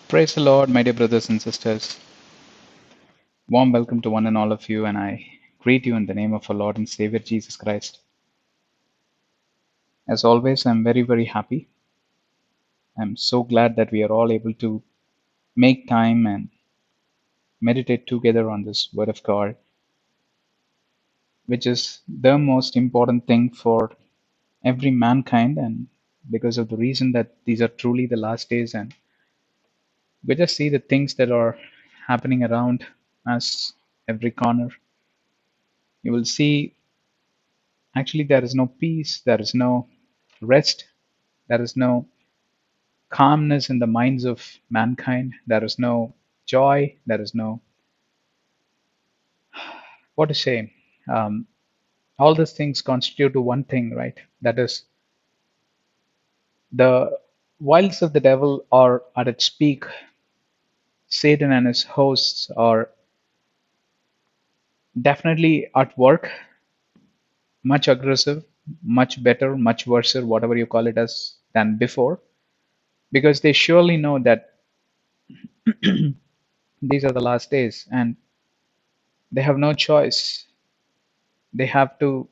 Praise the Lord, my dear brothers and sisters. Warm welcome to one and all of you, and I greet you in the name of our Lord and Savior Jesus Christ. As always, I'm very, very happy. I'm so glad that we are all able to make time and meditate together on this Word of God, which is the most important thing for every mankind, and because of the reason that these are truly the last days, and we just see the things that are happening around us, every corner. You will see actually, there is no peace, there is no rest, there is no calmness in the minds of mankind, there is no joy, there is no, what to say, um, all these things constitute to one thing, right? That is, the wiles of the devil are at its peak. Satan and his hosts are definitely at work, much aggressive, much better, much worse, whatever you call it as, than before, because they surely know that these are the last days and they have no choice. They have to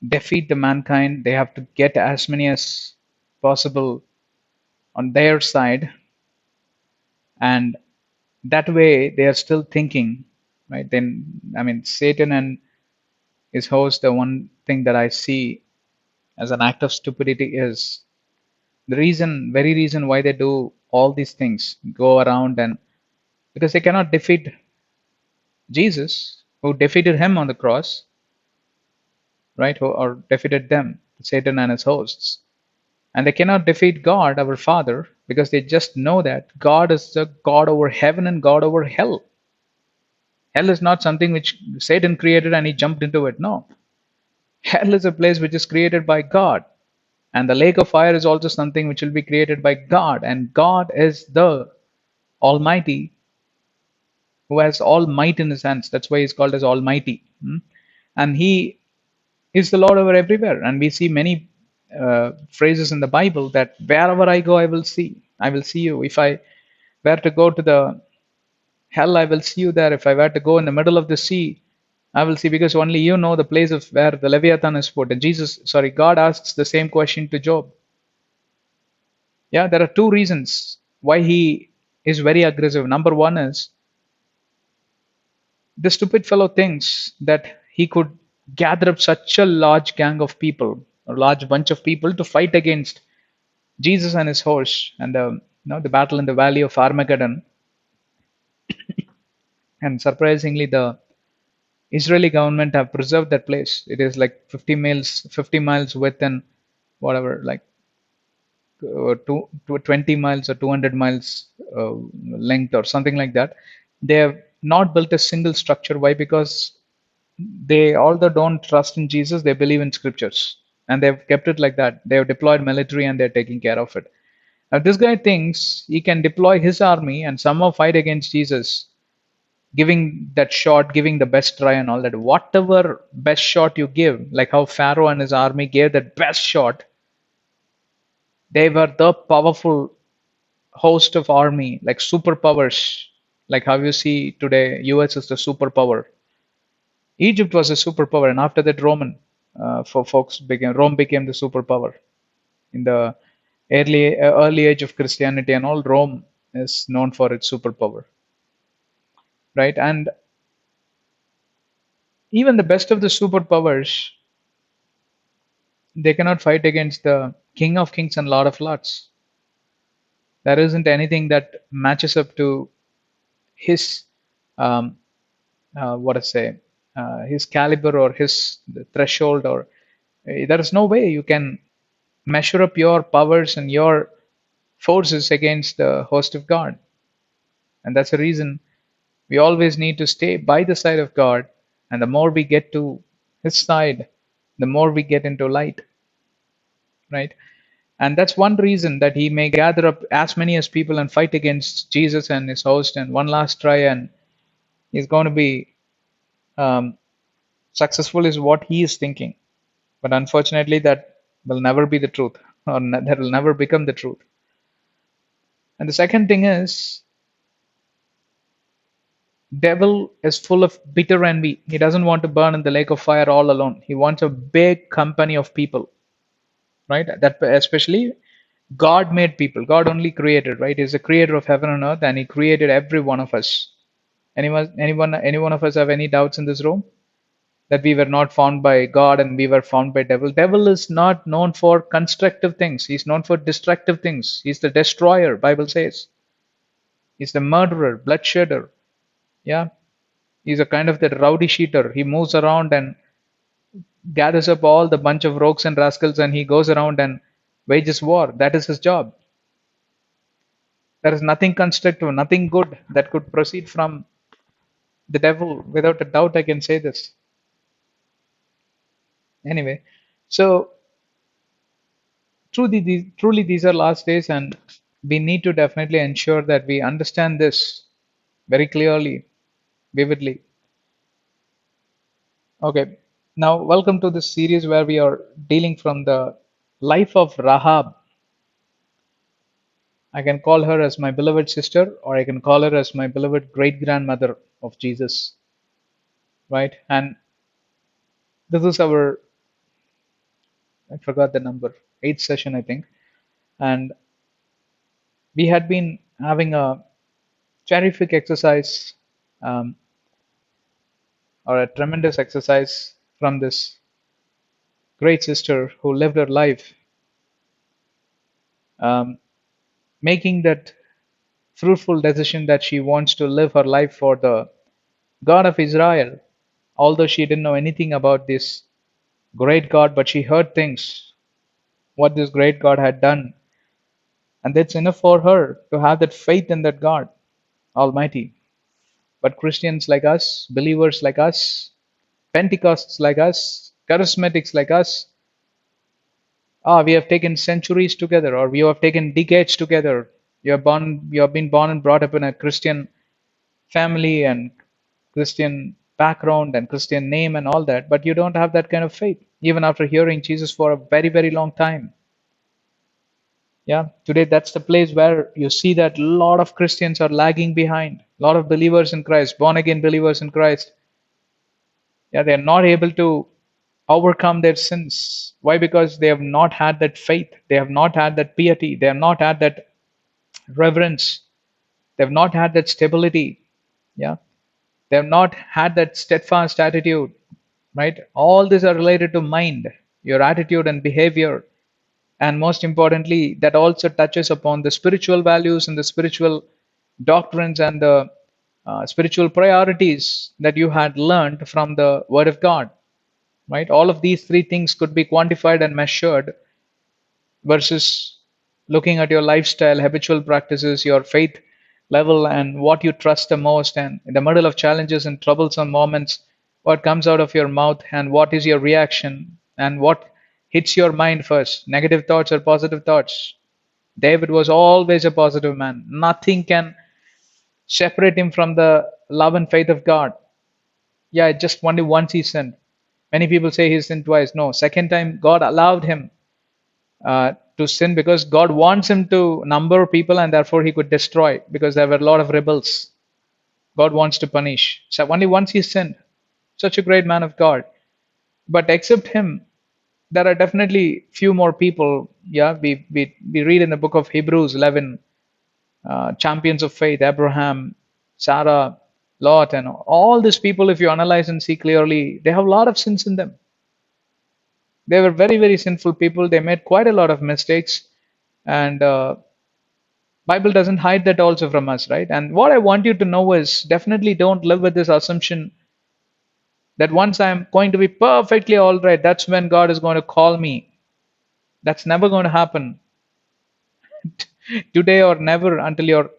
defeat the mankind. They have to get as many as possible on their side, and that way they are still thinking, right? Then, I mean, Satan and his host, the one thing that I see as an act of stupidity is the reason, very reason why they do all these things, go around and because they cannot defeat Jesus, who defeated him on the cross, right? Or defeated them, Satan and his hosts. And they cannot defeat God, our Father, because they just know that God is the God over heaven and God over hell. Hell is not something which Satan created and he jumped into it. No. Hell is a place which is created by God. And the lake of fire is also something which will be created by God. And God is the Almighty who has all might in his hands. That's why he's called as Almighty. And he is the Lord over everywhere. And we see many phrases in the Bible that wherever I go, I will see. I will see you. If I were to go to the hell, I will see you there. If I were to go in the middle of the sea, I will see, because only you know the place of where the Leviathan is put. And God asks the same question to Job. Yeah, there are two reasons why he is very aggressive. Number one is the stupid fellow thinks that he could gather up such a large gang of people, a large bunch of people to fight against Jesus and his horse, and the battle in the valley of Armageddon. And surprisingly, the Israeli government have preserved that place. It is like 50 miles width and whatever, like 20 miles or 200 miles length or something like that. They have not built a single structure. Why? Because they, although don't trust in Jesus, they believe in scriptures, and they've kept it like that. They have deployed military and they're taking care of it. Now this guy thinks he can deploy his army and somehow fight against Jesus, giving that shot, giving the best try and all that. Whatever best shot you give, like how Pharaoh and his army gave that best shot, they were the powerful host of army, like superpowers, like how you see today, US is the superpower. Egypt was a superpower, and after that, Rome became the superpower in the early age of Christianity, and all Rome is known for its superpower, right? And even the best of the superpowers, they cannot fight against the King of Kings and Lord of Lords. There isn't anything that matches up to his, um, what to say, his caliber or his threshold, or there is no way you can measure up your powers and your forces against the host of God. And that's the reason we always need to stay by the side of God. And the more we get to his side, the more we get into light, right? And that's one reason that he may gather up as many as people and fight against Jesus and his host, and one last try, and he's going to be um, successful, is what he is thinking. But unfortunately, that will never be the truth, or that will never become the truth. And the second thing is, devil is full of bitter envy. He doesn't want to burn in the lake of fire all alone. He wants a big company of people, right? That especially God made people. God only created, right? He's the creator of heaven and earth, and He created every one of us. Any one of us have any doubts in this room that we were not found by God and we were found by devil? Devil is not known for constructive things. He's known for destructive things. He's the destroyer. Bible says he's the murderer, bloodshedder. Yeah, he's a kind of the rowdy sheeter. He moves around and gathers up all the bunch of rogues and rascals, and he goes around and wages war. That is his job. There is nothing constructive, nothing good that could proceed from the devil. Without a doubt, I can say this. Anyway, so truly these are last days, and we need to definitely ensure that we understand this very clearly, vividly. Okay, now welcome to this series where we are dealing from the life of Rahab. I can call her as my beloved sister, or I can call her as my beloved great grandmother of Jesus, right? And this is our, I forgot the number, eighth session, I think. And we had been having a terrific exercise, um, or a tremendous exercise from this great sister who lived her life, um, making that fruitful decision that she wants to live her life for the God of Israel. Although she didn't know anything about this great God, but she heard things, what this great God had done. And that's enough for her to have that faith in that God Almighty. But Christians like us, believers like us, Pentecosts like us, charismatics like us, we have taken centuries together, or we have taken decades together. You have been born and brought up in a Christian family and Christian background and Christian name and all that, but you don't have that kind of faith, even after hearing Jesus for a very, very long time. Yeah, today that's the place where you see that a lot of Christians are lagging behind. A lot of believers in Christ, born again believers in Christ, yeah, they're not able to overcome their sins. Why? Because they have not had that faith, they have not had that piety, they have not had that reverence, they have not had that stability. Yeah, they have not had that steadfast attitude, right? All these are related to mind, your attitude and behavior, and most importantly that also touches upon the spiritual values and the spiritual doctrines and the spiritual priorities that you had learned from the word of God, right? All of these three things could be quantified and measured versus looking at your lifestyle, habitual practices, your faith level, and what you trust the most. And in the middle of challenges and troublesome moments, what comes out of your mouth and what is your reaction and what hits your mind first, negative thoughts or positive thoughts. David was always a positive man. Nothing can separate him from the love and faith of God. Yeah, just only once he sinned. Many people say he sinned twice. No, second time God allowed him to sin because God wants him to number people and therefore he could destroy because there were a lot of rebels. God wants to punish. So only once he sinned. Such a great man of God. But except him, there are definitely few more people. Yeah, we read in the book of Hebrews 11, champions of faith, Abraham, Sarah, Lot, and all these people, if you analyze and see clearly, they have a lot of sins in them. They were very, very sinful people. They made quite a lot of mistakes. And Bible doesn't hide that also from us, right? And what I want you to know is definitely don't live with this assumption that once I'm going to be perfectly all right, that's when God is going to call me. That's never going to happen today or never until your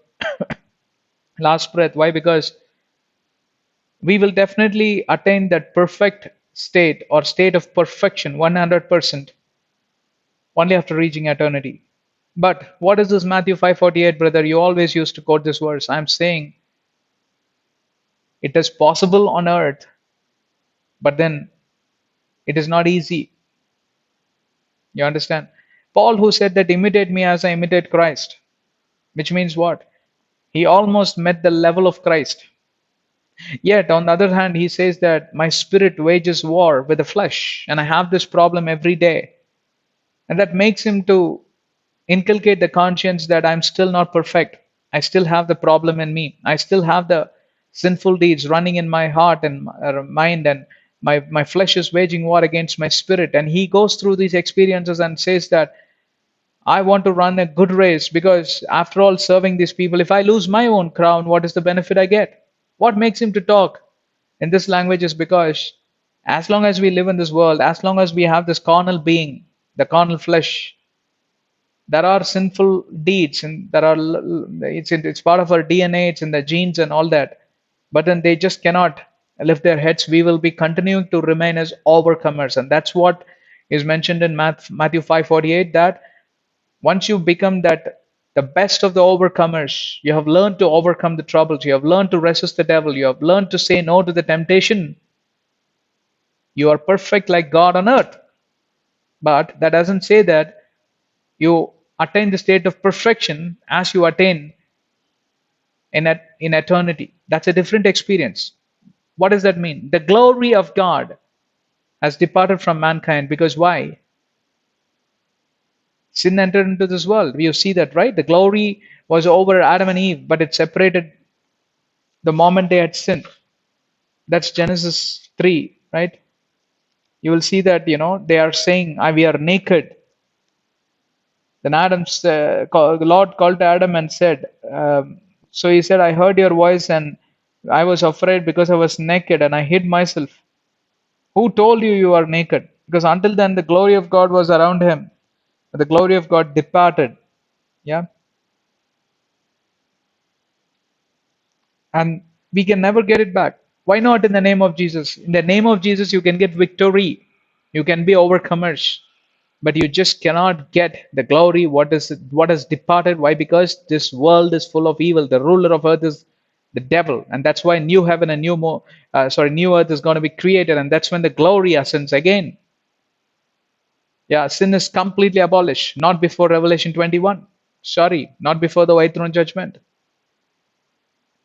last breath. Why? Because we will definitely attain that perfect state or state of perfection 100% only after reaching eternity. But what is this Matthew 5:48, brother? You always used to quote this verse. I'm saying it is possible on earth, but then it is not easy. You understand? Paul, who said that imitate me as I imitate Christ. which means what? He almost met the level of Christ. Yet, on the other hand, he says that my spirit wages war with the flesh, and I have this problem every day. And that makes him to inculcate the conscience that I'm still not perfect. I still have the problem in me. I still have the sinful deeds running in my heart and mind, and my flesh is waging war against my spirit. And he goes through these experiences and says that I want to run a good race because, after all, serving these people, if I lose my own crown, what is the benefit I get? What makes him to talk in this language is because as long as we live in this world, as long as we have this carnal being, the carnal flesh, there are sinful deeds, and there are it's part of our DNA, it's in the genes and all that. But then they just cannot lift their heads. We will be continuing to remain as overcomers, and that's what is mentioned in Matthew 5:48, that once you become that the best of the overcomers, you have learned to overcome the troubles, you have learned to resist the devil, you have learned to say no to the temptation, you are perfect like God on earth. But that doesn't say that you attain the state of perfection as you attain in eternity. That's a different experience. What does that mean? The glory of God has departed from mankind because why? Sin entered into this world. You see that, right? The glory was over Adam and Eve, but it separated the moment they had sinned. That's Genesis 3, right? You will see that, they are saying, we are naked. Then the Lord called to Adam and said, so he said, I heard your voice and I was afraid because I was naked and I hid myself. Who told you you are naked? Because until then, the glory of God was around him. But the glory of God departed. Yeah. And we can never get it back. Why not in the name of Jesus? In the name of Jesus, you can get victory. You can be overcomers. But you just cannot get the glory what has departed. Why? Because this world is full of evil. The ruler of earth is the devil, and that's why new heaven and new earth is going to be created, and that's when the glory ascends again. Yeah, sin is completely abolished, not before Revelation 21. Sorry, not before the white throne judgment.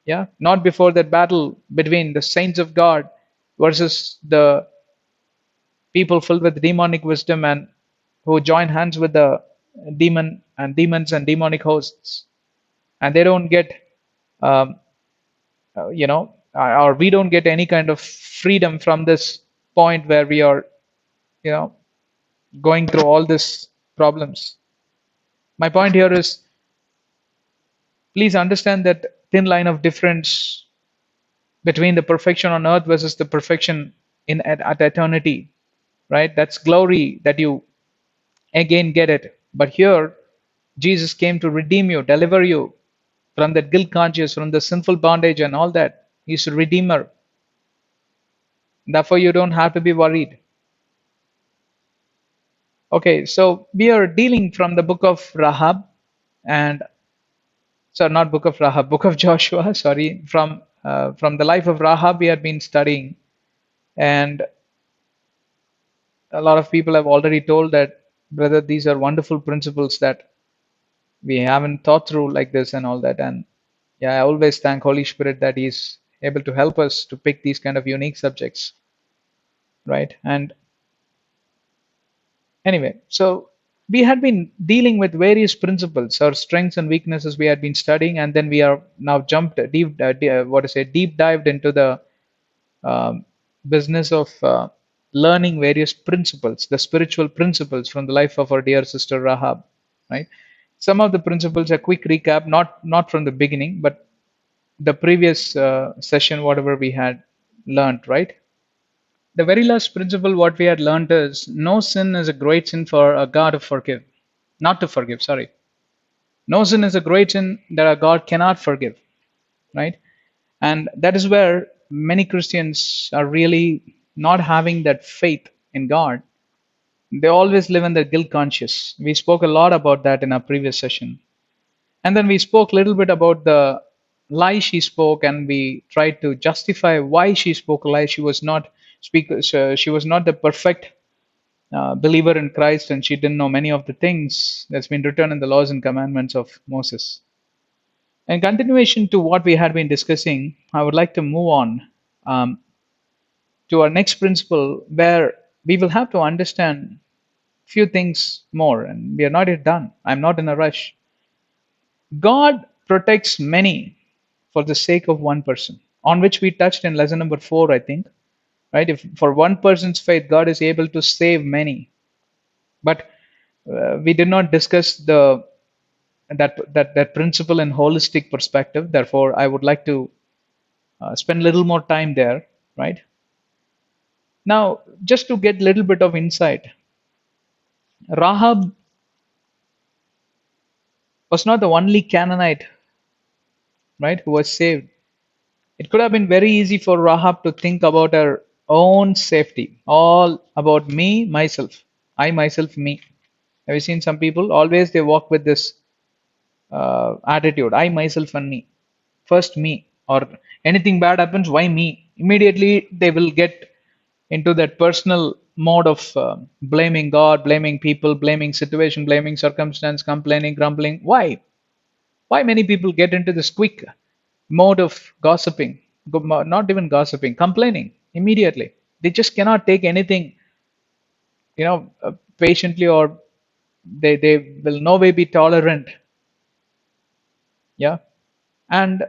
Yeah, not before that battle between the saints of God versus the people filled with demonic wisdom and who join hands with the demons and demonic hosts, and they don't get, um, or we don't get any kind of freedom from this point where we are, you know, going through all these problems. My point here is, please understand that thin line of difference between the perfection on earth versus the perfection at eternity, right? That's glory that you again get it. But here, Jesus came to redeem you, deliver you from that guilt conscious, from the sinful bondage and all that. He's a redeemer. Therefore, you don't have to be worried. Okay, so we are dealing from the book of Rahab, and sorry, not book of Rahab, book of Joshua. Sorry, from the life of Rahab we had been studying, and a lot of people have already told that, brother, these are wonderful principles that we haven't thought through like this and all that. And yeah, I always thank Holy Spirit that He's able to help us to pick these kind of unique subjects, right? And anyway, so we had been dealing with various principles, our strengths and weaknesses we had been studying, and then we are now jumped deep dived into the um, business of learning various principles, the spiritual principles from the life of our dear sister Rahab, right? Some of the principles, a quick recap, not from the beginning, but the previous session, whatever we had learned, right? The very last principle, what we had learned is no sin is a great sin for a God to forgive, not to forgive, sorry. No sin is a great sin that a God cannot forgive, right? And that is where many Christians are really not having that faith in God. They always live in their guilt conscious. We spoke a lot about that in our previous session. And then we spoke a little bit about the lie she spoke, and we tried to justify why she spoke a lie. She was not the perfect believer in Christ, and she didn't know many of the things that's been written in the laws and commandments of Moses. In continuation to what we had been discussing, I would like to move on um, to our next principle, where we will have to understand few things more, and we are not yet done. I'm not in a rush. God protects many for the sake of one person, on which we touched in lesson number 4, I think. Right? If for one person's faith, God is able to save many. But we did not discuss that principle in holistic perspective. Therefore, I would like to spend a little more time there. Right? Now, just to get a little bit of insight, Rahab was not the only Canaanite, right, who was saved. It could have been very easy for Rahab to think about her own safety, all about me, myself, I, myself, me. Have you seen some people? Always they walk with this attitude, I, myself, and me. First, me. Or anything bad happens, why me? Immediately they will get into that personal mode of blaming God, blaming people, blaming situation, blaming circumstance, complaining, grumbling. Why? Why many people get into this quick mode of gossiping, not even gossiping, complaining immediately. They just cannot take anything, patiently, or they will no way be tolerant. Yeah. And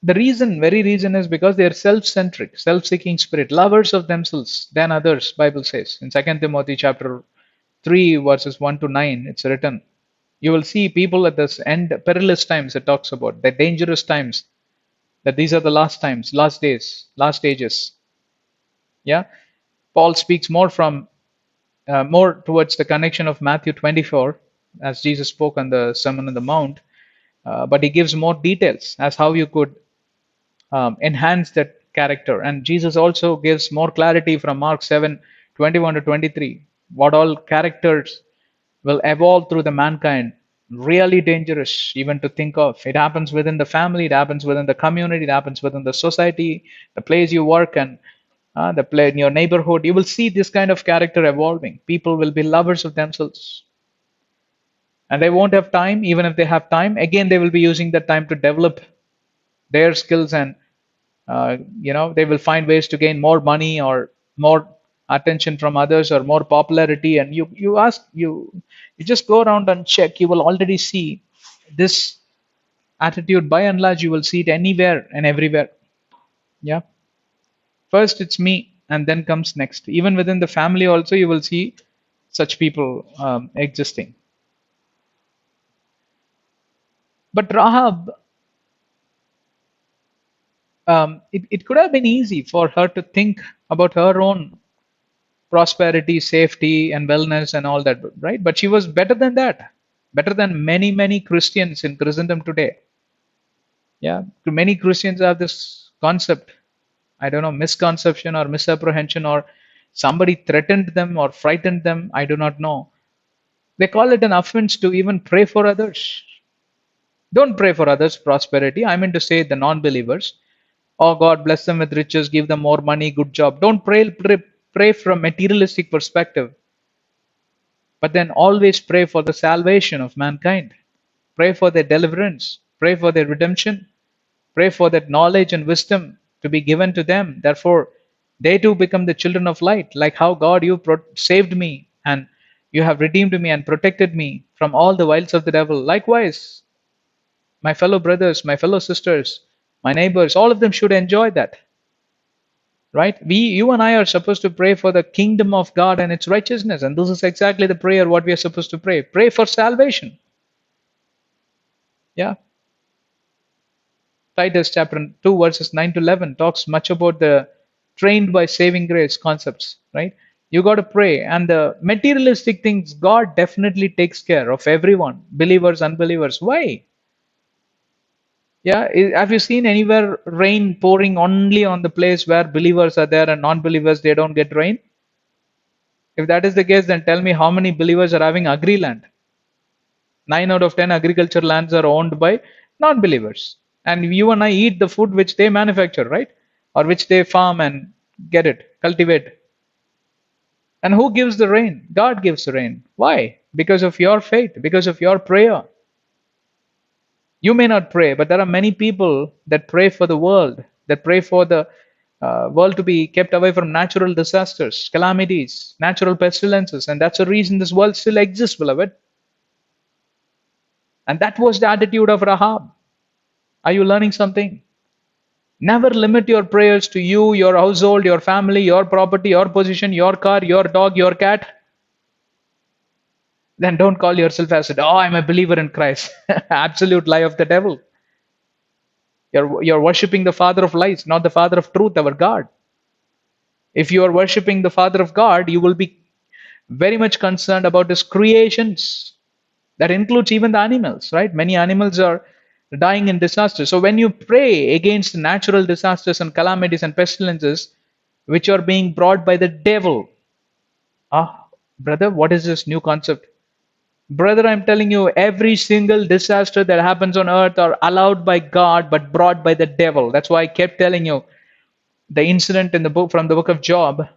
the reason, very reason, is because they are self-centric, self-seeking spirit, lovers of themselves than others, Bible says. In 2 Timothy chapter 3, verses 1 to 9, it's written. You will see people at this end, perilous times, it talks about, the dangerous times, that these are the last times, last days, last ages. Yeah. Paul speaks more towards the connection of Matthew 24, as Jesus spoke on the Sermon on the Mount, but he gives more details as how you could enhance that character. And Jesus also gives more clarity from Mark 7:21 to 23, what all characters will evolve through the mankind. Really dangerous even to think of. It happens within the family, it happens within the community, it happens within the society, the place you work, and the play in your neighborhood. You will see this kind of character evolving. People will be lovers of themselves, and they won't have time. Even if they have time, again they will be using that time to develop their skills, and they will find ways to gain more money or more attention from others or more popularity. And you just go around and check, you will already see this attitude. By and large, you will see it anywhere and everywhere. Yeah. First it's me, and then comes next. Even within the family also, you will see such people existing. But Rahab, it could have been easy for her to think about her own prosperity, safety, and wellness, and all that, right? But she was better than that, better than many, many Christians in Christendom today. Yeah, many Christians have this concept, I don't know, misconception or misapprehension, or somebody threatened them or frightened them, I do not know. They call it an offense to even pray for others. Don't pray for others' prosperity. I mean to say the non believers. Oh, God bless them with riches, give them more money, good job. Don't pray from materialistic perspective, but then always pray for the salvation of mankind. Pray for their deliverance. Pray for their redemption. Pray for that knowledge and wisdom to be given to them. Therefore, they too become the children of light, like how God, you saved me, and you have redeemed me and protected me from all the wiles of the devil. Likewise, my fellow brothers, my fellow sisters, my neighbors, all of them should enjoy that. Right? You and I are supposed to pray for the kingdom of God and its righteousness. And this is exactly the prayer what we are supposed to pray. Pray for salvation. Yeah. Titus chapter 2, verses 9 to 11 talks much about the trained by saving grace concepts, right? You got to pray. And the materialistic things, God definitely takes care of everyone, believers, unbelievers. Why? Yeah. Have you seen anywhere rain pouring only on the place where believers are there and non believers, they don't get rain? If that is the case, then tell me how many believers are having agri land? 9 out of 10 agriculture lands are owned by non believers. And you and I eat the food which they manufacture, right? Or which they farm and get it, cultivate. And who gives the rain? God gives the rain. Why? Because of your faith, because of your prayer. You may not pray, but there are many people that pray for the world, that pray for the world to be kept away from natural disasters, calamities, natural pestilences. And that's the reason this world still exists, beloved. And that was the attitude of Rahab. Are you learning something? Never limit your prayers to you, your household, your family, your property, your position, your car, your dog, your cat. Then don't call yourself as, oh, I'm a believer in Christ. Absolute lie of the devil. You're worshiping the father of lies, not the father of truth, our God. If you are worshiping the father of God, you will be very much concerned about his creations. That includes even the animals, right? Many animals are dying in disasters. So when you pray against natural disasters and calamities and pestilences, which are being brought by the devil, brother, what is this new concept? Brother, I'm telling you, every single disaster that happens on earth are allowed by God but brought by the devil. That's why I kept telling you the incident in the book from the book of Job.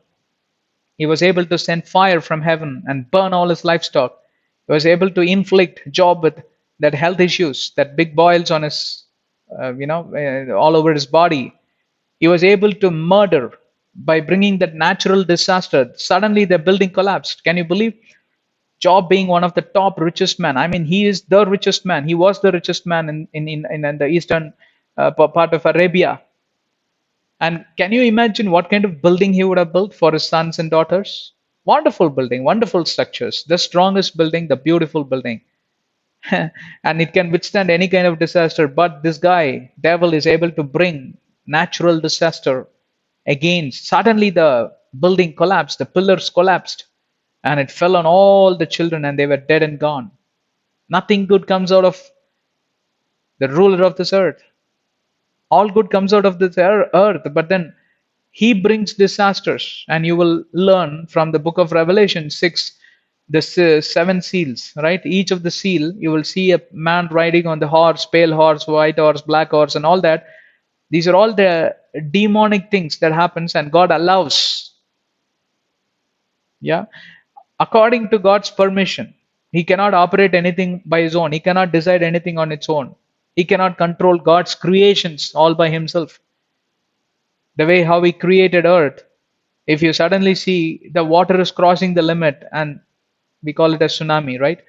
He was able to send fire from heaven and burn all his livestock. He was able to inflict Job with that health issues, that big boils on his, all over his body. He was able to murder by bringing that natural disaster. Suddenly, the building collapsed. Can you believe? Job being one of the top richest men. I mean, he is the richest man. He was the richest man in the eastern part of Arabia. And can you imagine what kind of building he would have built for his sons and daughters? Wonderful building, wonderful structures, the strongest building, the beautiful building. And it can withstand any kind of disaster. But this guy, devil, is able to bring natural disaster against. Suddenly, the building collapsed, the pillars collapsed, and it fell on all the children, and they were dead and gone. Nothing good comes out of the ruler of this earth. All good comes out of this earth, but then he brings disasters. And you will learn from the book of Revelation 6, the seven seals, right? Each of the seal, you will see a man riding on the horse, pale horse, white horse, black horse, and all that. These are all the demonic things that happens, and God allows. Yeah, according to God's permission. He cannot operate anything by his own. He cannot decide anything on its own. He cannot control God's creations all by himself. The way how he created earth, if you suddenly see the water is crossing the limit, and we call it a tsunami, right?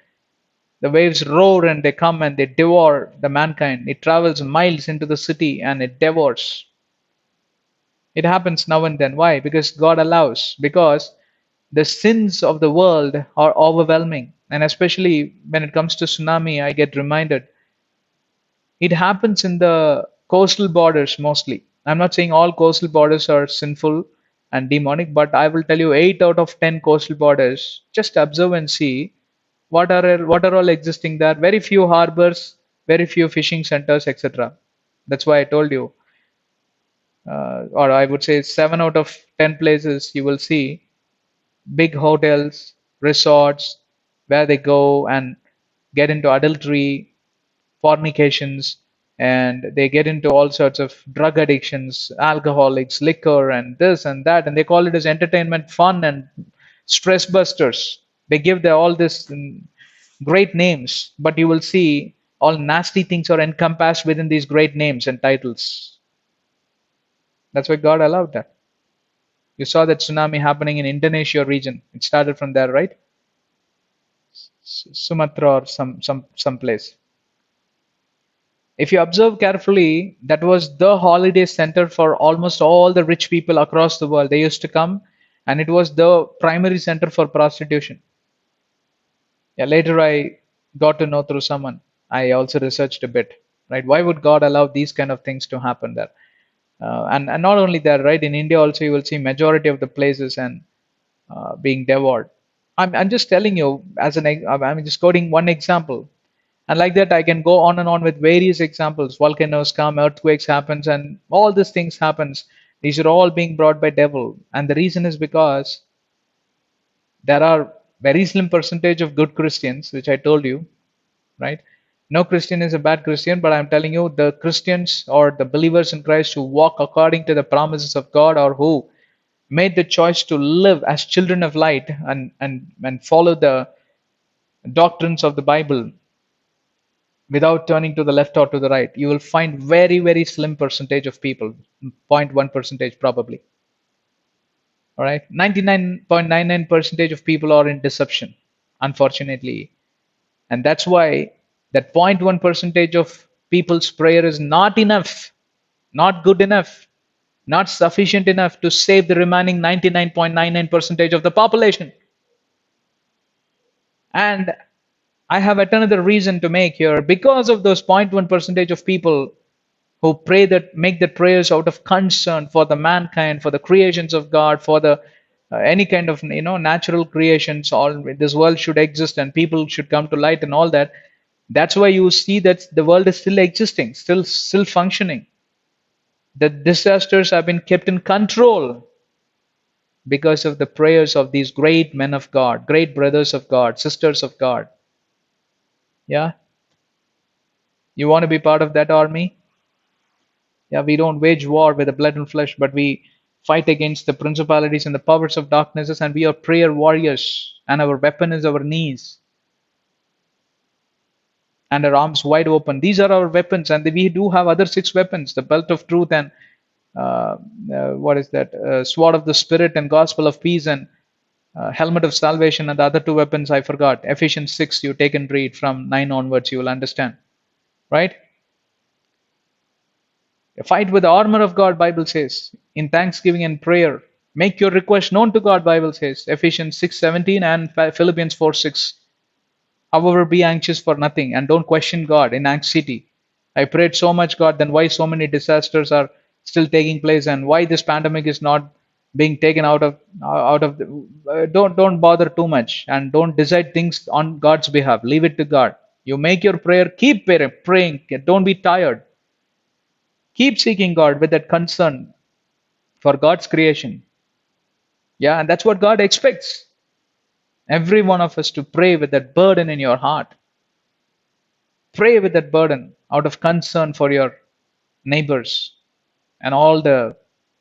The waves roar and they come and they devour the mankind. It travels miles into the city and it devours. It happens now and then. Why? Because God allows. Because the sins of the world are overwhelming. And especially when it comes to tsunami, I get reminded it happens in the coastal borders mostly. I'm not saying all coastal borders are sinful and demonic, but I will tell you 8 out of 10 coastal borders. Just observe and see what are all existing there. Very few harbors, very few fishing centers, etc. That's why I told you, or I would say 7 out of 10 places you will see big hotels, resorts, where they go and get into adultery, fornications, and they get into all sorts of drug addictions, alcoholics, liquor, and this and that, and they call it as entertainment, fun, and stress busters. They give all this great names, but you will see all nasty things are encompassed within these great names and titles. That's why God allowed that. You saw that tsunami happening in Indonesia region. It started from there, right? Sumatra or some place. If you observe carefully, that was the holiday center for almost all the rich people across the world. They used to come, and it was the primary center for prostitution. Yeah, later I got to know through someone. I also researched a bit, right? Why would God allow these kind of things to happen there? And not only that, right? In India also you will see majority of the places and being devoured. I'm just telling you as I'm just quoting one example, and like that I can go on and on with various examples. Volcanoes come, earthquakes happens, and all these things happens. These are all being brought by devil, and the reason is because there are very slim percentage of good Christians, which I told you, right? No Christian is a bad Christian, but I'm telling you, the Christians or the believers in Christ who walk according to the promises of God, or who made the choice to live as children of light and follow the doctrines of the Bible, without turning to the left or to the right. You will find very, very slim percentage of people, 0.1 percentage probably. All right, 99.99 percentage of people are in deception, unfortunately, and that's why that 0.1 percentage of people's prayer is not enough, not good enough, not sufficient enough to save the remaining 99.99 percentage of the population. And I have another reason to make here. Because of those 0.1 percentage of people who pray, that make the prayers out of concern for the mankind, for the creations of God, for the any kind of natural creations, all this world should exist and people should come to light and all that. That's why you see that the world is still existing, still functioning. The disasters have been kept in control because of the prayers of these great men of God, great brothers of God, sisters of God. Yeah, you want to be part of that army? Yeah, we don't wage war with the blood and flesh, but we fight against the principalities and the powers of darknesses, and we are prayer warriors, and our weapon is our knees and our arms wide open. These are our weapons, and we do have other six weapons: the belt of truth and what is that? Sword of the spirit and gospel of peace and helmet of salvation, and the other two weapons I forgot. Ephesians 6, you take and read from 9 onwards, you will understand, right? Fight with the armor of God, Bible says, in thanksgiving and prayer. Make your request known to God, Bible says, Ephesians 6:17 and Philippians 4:6. However, be anxious for nothing and don't question God in anxiety. I prayed so much, God, then why so many disasters are still taking place and why this pandemic is not being taken out of don't bother too much and don't decide things on God's behalf. Leave it to God. You make your prayer, keep praying, don't be tired. Keep seeking God with that concern for God's creation. Yeah, and that's what God expects. Every one of us to pray with that burden in your heart. Pray with that burden out of concern for your neighbors and all the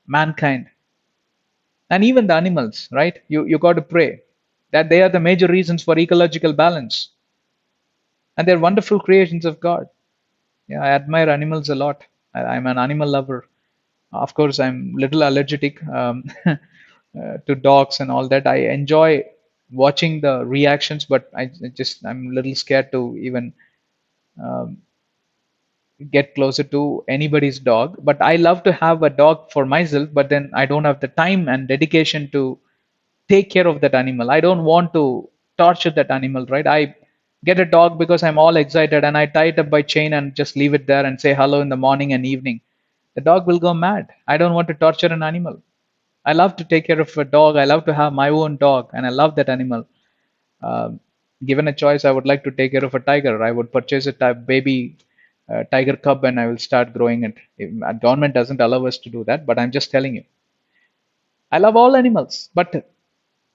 mankind and even the animals, right? You got to pray that they are the major reasons for ecological balance and they're wonderful creations of God. Yeah, I admire animals a lot. I'm an animal lover. Of course, I'm little allergic to dogs and all that. I enjoy watching the reactions, but I'm a little scared to even um, get closer to anybody's dog. But I love to have a dog for myself, but then I don't have the time and dedication to take care of that animal. I don't want to torture that animal, right? I get a dog because I'm all excited and I tie it up by chain and just leave it there and say hello in the morning and evening. The dog will go mad. I don't want to torture an animal. I love to take care of a dog. I love to have my own dog and I love that animal. Um, Given a choice, I would like to take care of a tiger. I would purchase a baby tiger cub and I will start growing it. Government doesn't allow us to do that, but I'm just telling you. I love all animals, but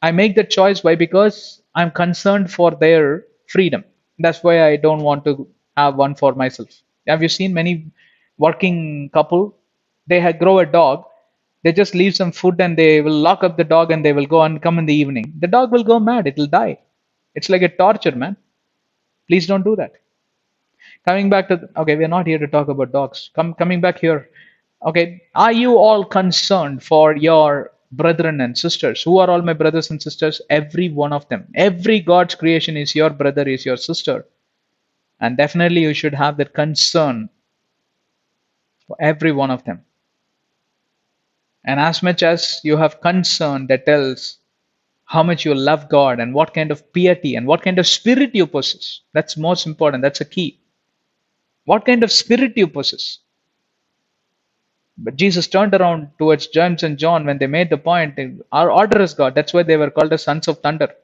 I make that choice. Why? Because I'm concerned for their freedom. That's why I don't want to have one for myself. Have you seen many working couple? They grow a dog. They just leave some food and they will lock up the dog and they will go and come in the evening. The dog will go mad. It will die. It's like a torture, man. Please don't do that. Coming back to okay, we're not here to talk about dogs. Coming back here. Okay, are you all concerned for your brethren and sisters? Who are all my brothers and sisters? Every one of them. Every God's creation is your brother, is your sister. And definitely you should have that concern for every one of them. And as much as you have concern, that tells how much you love God and what kind of piety and what kind of spirit you possess. That's most important. That's a key. What kind of spirit you possess. But Jesus turned around towards James and John when they made the point, our order is God. That's why they were called the sons of thunder.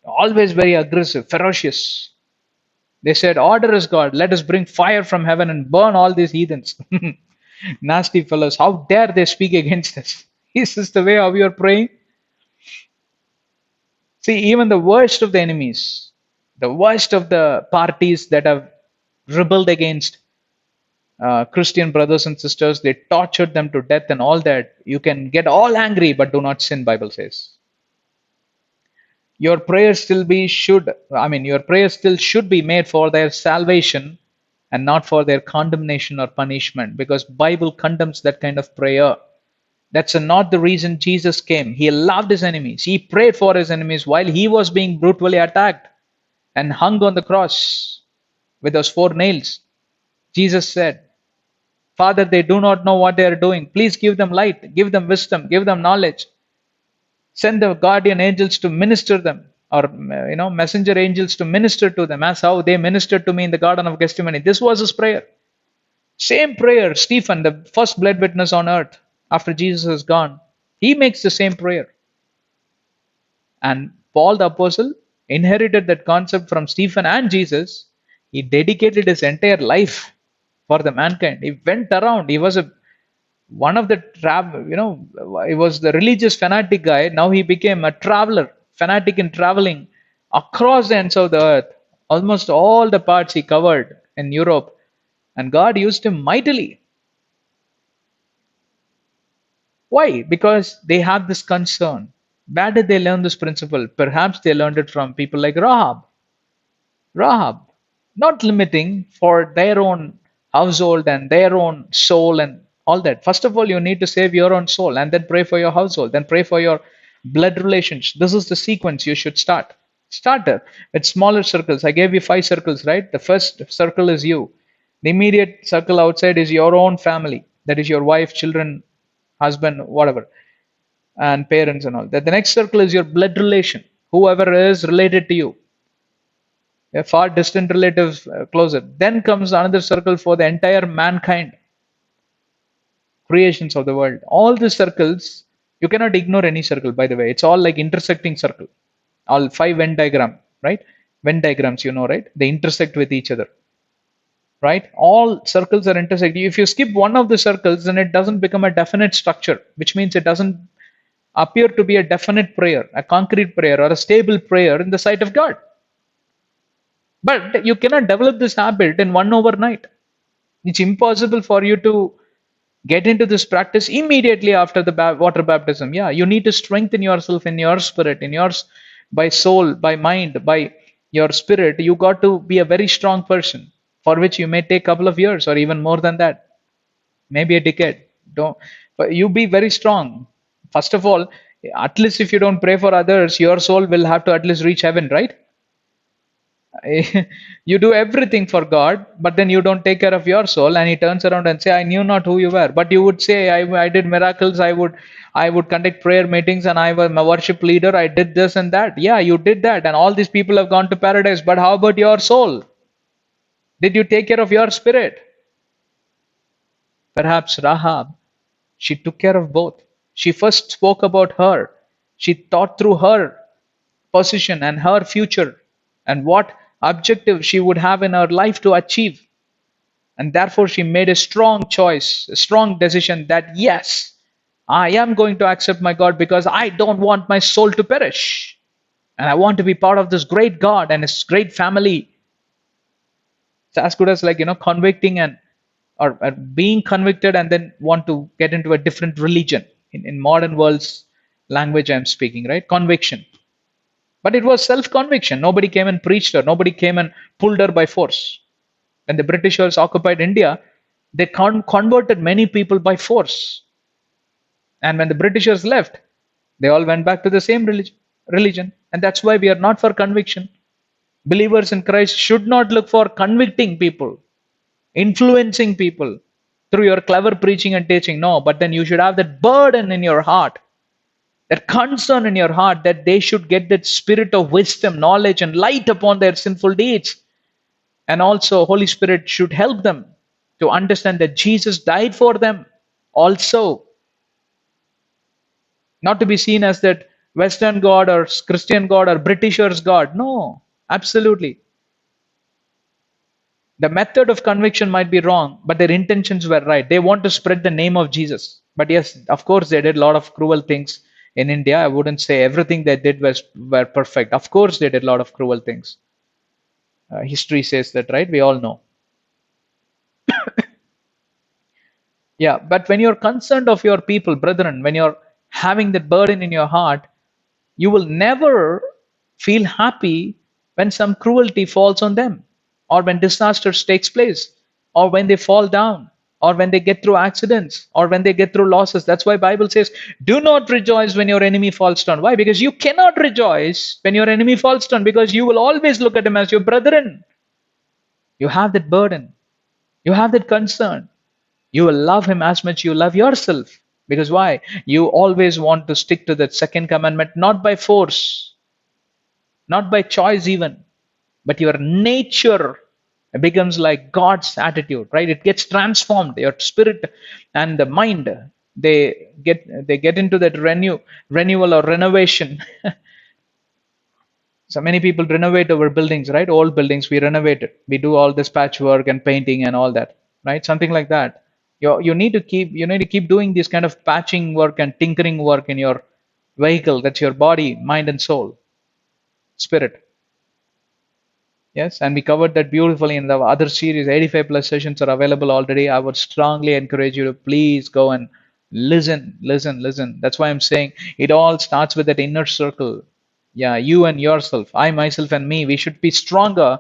Always very aggressive, ferocious. They said, order is God. Let us bring fire from heaven and burn all these heathens. Nasty fellows. How dare they speak against us? Is this the way how you are praying? See, even the worst of the enemies, the worst of the parties that have rebelled against Christian brothers and sisters, they tortured them to death and all that. You can get all angry, but do not sin, Bible says. Your prayer still be should I mean your prayer still should be made for their salvation and not for their condemnation or punishment, because Bible condemns that kind of prayer. That's not the reason Jesus came. He loved his enemies. He prayed for his enemies while he was being brutally attacked and hung on the cross with those 4 nails. Jesus said, Father, they do not know what they are doing. Please give them light, give them wisdom, give them knowledge. Send the guardian angels to minister them, or messenger angels to minister to them, as how they ministered to me in the Garden of Gethsemane. This was his prayer. Same prayer, Stephen, the first blood witness on earth after Jesus is gone, he makes the same prayer. And Paul the apostle inherited that concept from Stephen and Jesus. He dedicated his entire life for the mankind. He went around. He was one of the he was the religious fanatic guy. Now he became a traveler, fanatic in traveling across the ends of the earth. Almost all the parts he covered in Europe, and God used him mightily. Why? Because they have this concern. Where did they learn this principle? Perhaps they learned it from people like Rahab. Rahab, not limiting for their own household and their own soul and all that. First of all, you need to save your own soul and then pray for your household, then pray for your blood relations. This is the sequence you should start. Start it with smaller circles. I gave you 5 circles, right? The first circle is you. The immediate circle outside is your own family. That is your wife, children, husband, whatever, and parents and all. That the next circle is your blood relation, whoever is related to you, a far distant relative, closer. Then comes another circle for the entire mankind, creations of the world. All the circles, you cannot ignore any circle, by the way. It's all like intersecting circle. All 5 Venn diagram, right? Venn diagrams, right? They intersect with each other, right? All circles are intersecting. If you skip one of the circles, then it doesn't become a definite structure, which means it doesn't appear to be a definite prayer, a concrete prayer, or a stable prayer in the sight of God. But you cannot develop this habit in one overnight. It's impossible for you to get into this practice immediately after the water baptism. Yeah, you need to strengthen yourself in your spirit, in yours, by soul, by mind, by your spirit. You got to be a very strong person, for which you may take a couple of years or even more than that, maybe a decade. Don't, but you be very strong. First of all, at least if you don't pray for others, your soul will have to at least reach heaven, right? You do everything for God, but then you don't take care of your soul, and he turns around and say, I knew not who you were. But you would say, I did miracles, I would conduct prayer meetings, and I was a worship leader, I did this and that. Yeah, you did that, and all these people have gone to paradise. But how about your soul? Did you take care of your spirit? Perhaps Rahab, she took care of both. She first spoke about her. She thought through her position and her future and what objective she would have in her life to achieve. And therefore, she made a strong choice, a strong decision that yes, I am going to accept my God because I don't want my soul to perish. And I want to be part of this great God and his great family. It's as good as, like, convicting and or being convicted and then want to get into a different religion. In modern world's language, I'm speaking, right? Conviction. But it was self-conviction. Nobody came and preached her. Nobody came and pulled her by force. When the Britishers occupied India, they converted many people by force. And when the Britishers left, they all went back to the same religion. And that's why we are not for conviction. Believers in Christ should not look for convicting people, influencing people through your clever preaching and teaching. No, but then you should have that burden in your heart, that concern in your heart, that they should get that spirit of wisdom, knowledge, and light upon their sinful deeds. And also, Holy Spirit should help them to understand that Jesus died for them also. Not to be seen as that Western God or Christian God or Britishers God. No, absolutely. The method of conviction might be wrong, but their intentions were right. They want to spread the name of Jesus. But yes, of course, they did a lot of cruel things in India. I wouldn't say everything they did were perfect. Of course, they did a lot of cruel things. History says that, right? We all know. Yeah, but when you're concerned of your people, brethren, when you're having that burden in your heart, you will never feel happy when some cruelty falls on them, or when disasters takes place, or when they fall down, or when they get through accidents, or when they get through losses. That's why Bible says, do not rejoice when your enemy falls down. Why? Because you cannot rejoice when your enemy falls down, because you will always look at him as your brethren. You have that burden, you have that concern. You will love him as much you love yourself. Because why? You always want to stick to that second commandment, not by force, not by choice even, but your nature becomes like God's attitude, right? It gets transformed. Your spirit and the mind, they get into that renewal or renovation. So many people renovate our buildings, right? Old buildings, we renovate it. We do all this patchwork and painting and all that, right? Something like that. You need to keep doing this kind of patching work and tinkering work in your vehicle. That's your body, mind, and soul, spirit. Yes, and we covered that beautifully in the other series. 85 plus sessions are available already. I would strongly encourage you to please go and listen, listen, listen. That's why I'm saying it all starts with that inner circle. Yeah, you and yourself, I, myself, and me. We should be stronger,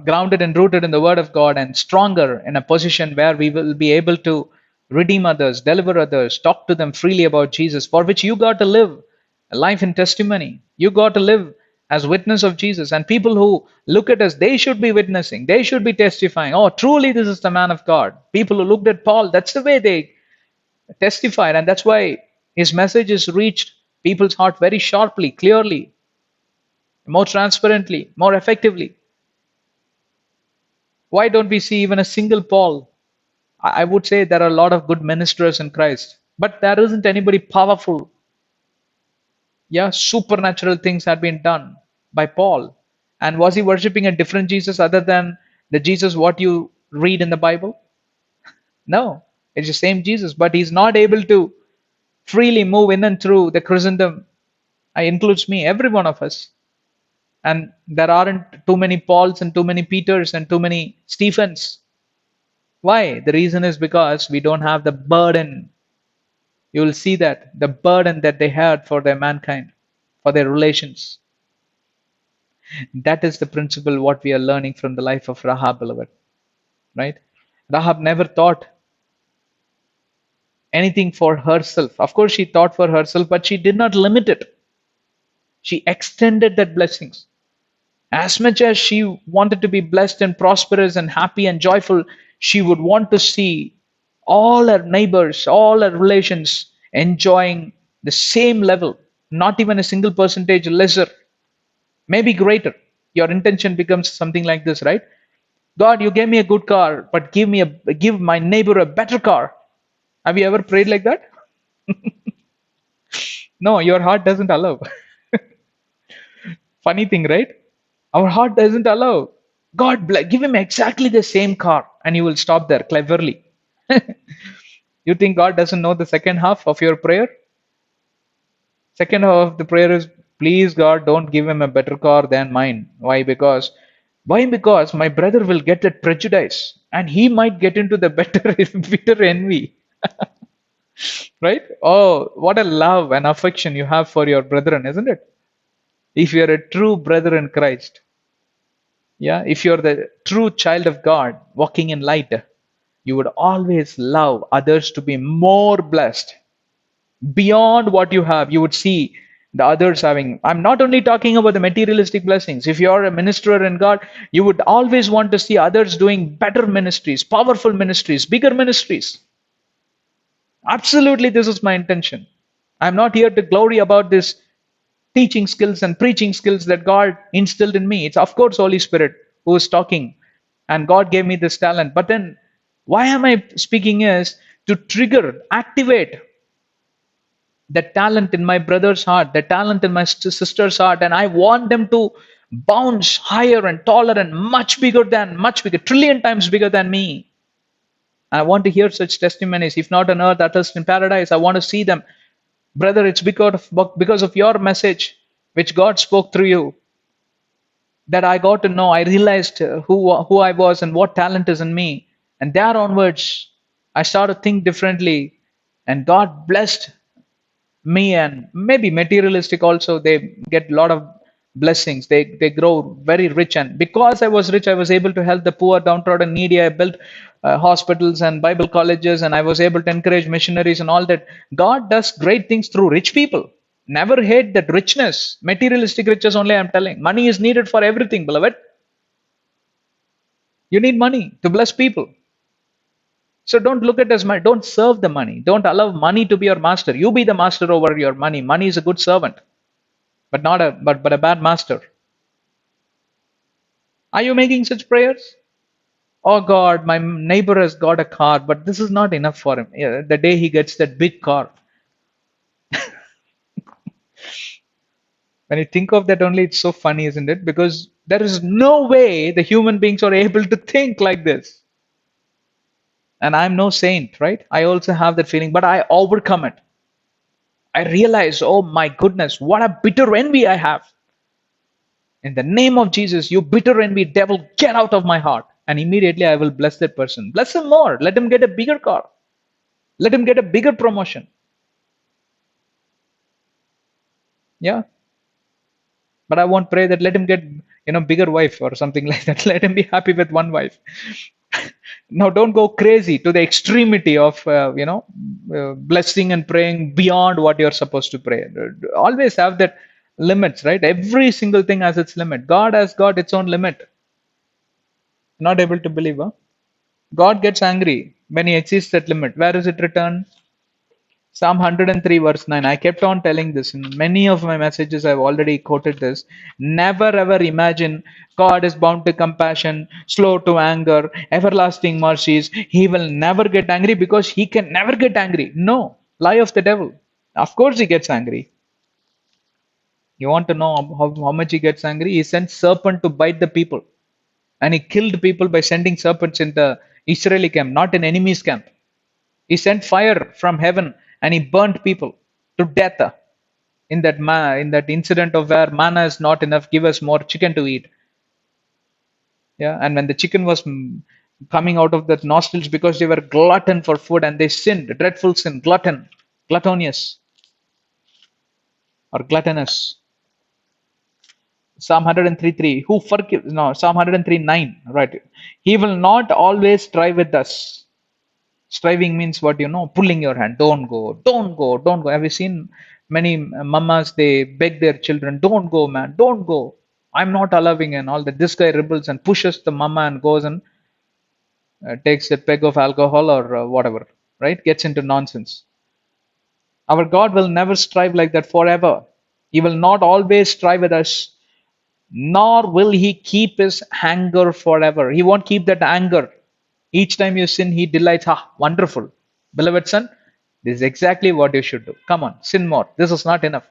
grounded and rooted in the Word of God, and stronger in a position where we will be able to redeem others, deliver others, talk to them freely about Jesus, for which you got to live a life in testimony. You got to live as witness of Jesus. And people who look at us, they should be witnessing, they should be testifying. Oh, truly, this is the man of God. People who looked at Paul, that's the way they testified. And that's why his message is reached people's heart very sharply, clearly, more transparently, more effectively. Why don't we see even a single Paul? I would say there are a lot of good ministers in Christ, but there isn't anybody powerful. Yeah, supernatural things had been done by Paul. And was he worshiping a different Jesus other than the Jesus what you read in the Bible? No, it's the same Jesus, but he's not able to freely move in and through the Christendom. I includes me, every one of us. And there aren't too many Pauls and too many Peters and too many Stephens. Why? The reason is because we don't have the burden. You will see that the burden that they had for their mankind, for their relations. That is the principle what we are learning from the life of Rahab, beloved. Right? Rahab never thought anything for herself. Of course, she thought for herself, but she did not limit it. She extended that blessings. As much as she wanted to be blessed and prosperous and happy and joyful, she would want to see all her neighbors, all her relations enjoying the same level, not even a single percentage lesser, maybe greater. Your intention becomes something like this, right? God, you gave me a good car, but give my neighbor a better car. Have you ever prayed like that? No, your heart doesn't allow. Funny thing, right? Our heart doesn't allow. God, give him exactly the same car, and you will stop there cleverly. You think God doesn't know the second half of your prayer? Second half of the prayer is, please God, don't give him a better car than mine. Why? Because my brother will get that prejudice, and he might get into the bitter envy. Right? Oh, what a love and affection you have for your brethren, isn't it? If you're a true brother in Christ, yeah, if you're the true child of God walking in light, you would always love others to be more blessed beyond what you have. You would see the others having. I'm not only talking about the materialistic blessings. If you're a minister in God, you would always want to see others doing better ministries, powerful ministries, bigger ministries. Absolutely, this is my intention. I'm not here to glory about this teaching skills and preaching skills that God instilled in me. It's of course Holy Spirit who is talking, and God gave me this talent. But then, why am I speaking is to trigger, activate the talent in my brother's heart, the talent in my sister's heart, and I want them to bounce higher and taller and much bigger, trillion times bigger than me. I want to hear such testimonies. If not on earth, at least in paradise. I want to see them. Brother, it's because of your message, which God spoke through you, that I got to know. I realized who I was and what talent is in me. And there onwards, I started to think differently. And God blessed me, and maybe materialistic also. They get a lot of blessings. They grow very rich, and because I was rich, I was able to help the poor, downtrodden, needy. I built hospitals and Bible colleges, and I was able to encourage missionaries and all that. God does great things through rich people. Never hate that richness, materialistic riches only. I'm telling, money is needed for everything, beloved. You need money to bless people. So don't look at it as money. Don't serve the money. Don't allow money to be your master. You be the master over your money. Money is a good servant, but not a bad master. Are you making such prayers? Oh God, my neighbor has got a car, but this is not enough for him. Yeah, the day he gets that big car, when you think of that only, it's so funny, isn't it? Because there is no way the human beings are able to think like this. And I'm no saint, right? I also have that feeling, but I overcome it. I realize, oh my goodness, what a bitter envy I have. In the name of Jesus, you bitter envy devil, get out of my heart. And immediately I will bless that person. Bless him more. Let him get a bigger car. Let him get a bigger promotion. Yeah. But I won't pray that let him get, bigger wife or something like that. Let him be happy with one wife. Now, don't go crazy to the extremity of, blessing and praying beyond what you're supposed to pray. Always have that limits, right? Every single thing has its limit. God has got its own limit. Not able to believe, huh? God gets angry when he exceeds that limit. Where is it written? Psalm 103, verse 9. I kept on telling this in many of my messages. I've already quoted this. Never ever imagine God is bound to compassion, slow to anger, everlasting mercies. He will never get angry because he can never get angry. No, lie of the devil. Of course, he gets angry. You want to know how much he gets angry? He sent serpent to bite the people. And he killed people by sending serpents in the Israeli camp, not in enemy's camp. He sent fire from heaven and he burnt people to death in that incident of where manna is not enough, give us more chicken to eat. Yeah, and when the chicken was coming out of the nostrils because they were glutton for food and they sinned, dreadful sin, gluttonous or gluttonous. Psalm 103:3, who forgives, no, Psalm 103:9, right? He will not always strive with us. Striving means what, pulling your hand. Don't go, don't go, don't go. Have you seen many mamas? They beg their children, don't go, man, don't go. I'm not allowing, and all that. This guy rebels and pushes the mama and goes and takes a peg of alcohol or whatever, right? Gets into nonsense. Our God will never strive like that forever. He will not always strive with us, nor will he keep his anger forever. He won't keep that anger. Each time you sin, he delights. Ah, wonderful. Beloved son, this is exactly what you should do. Come on, sin more. This is not enough.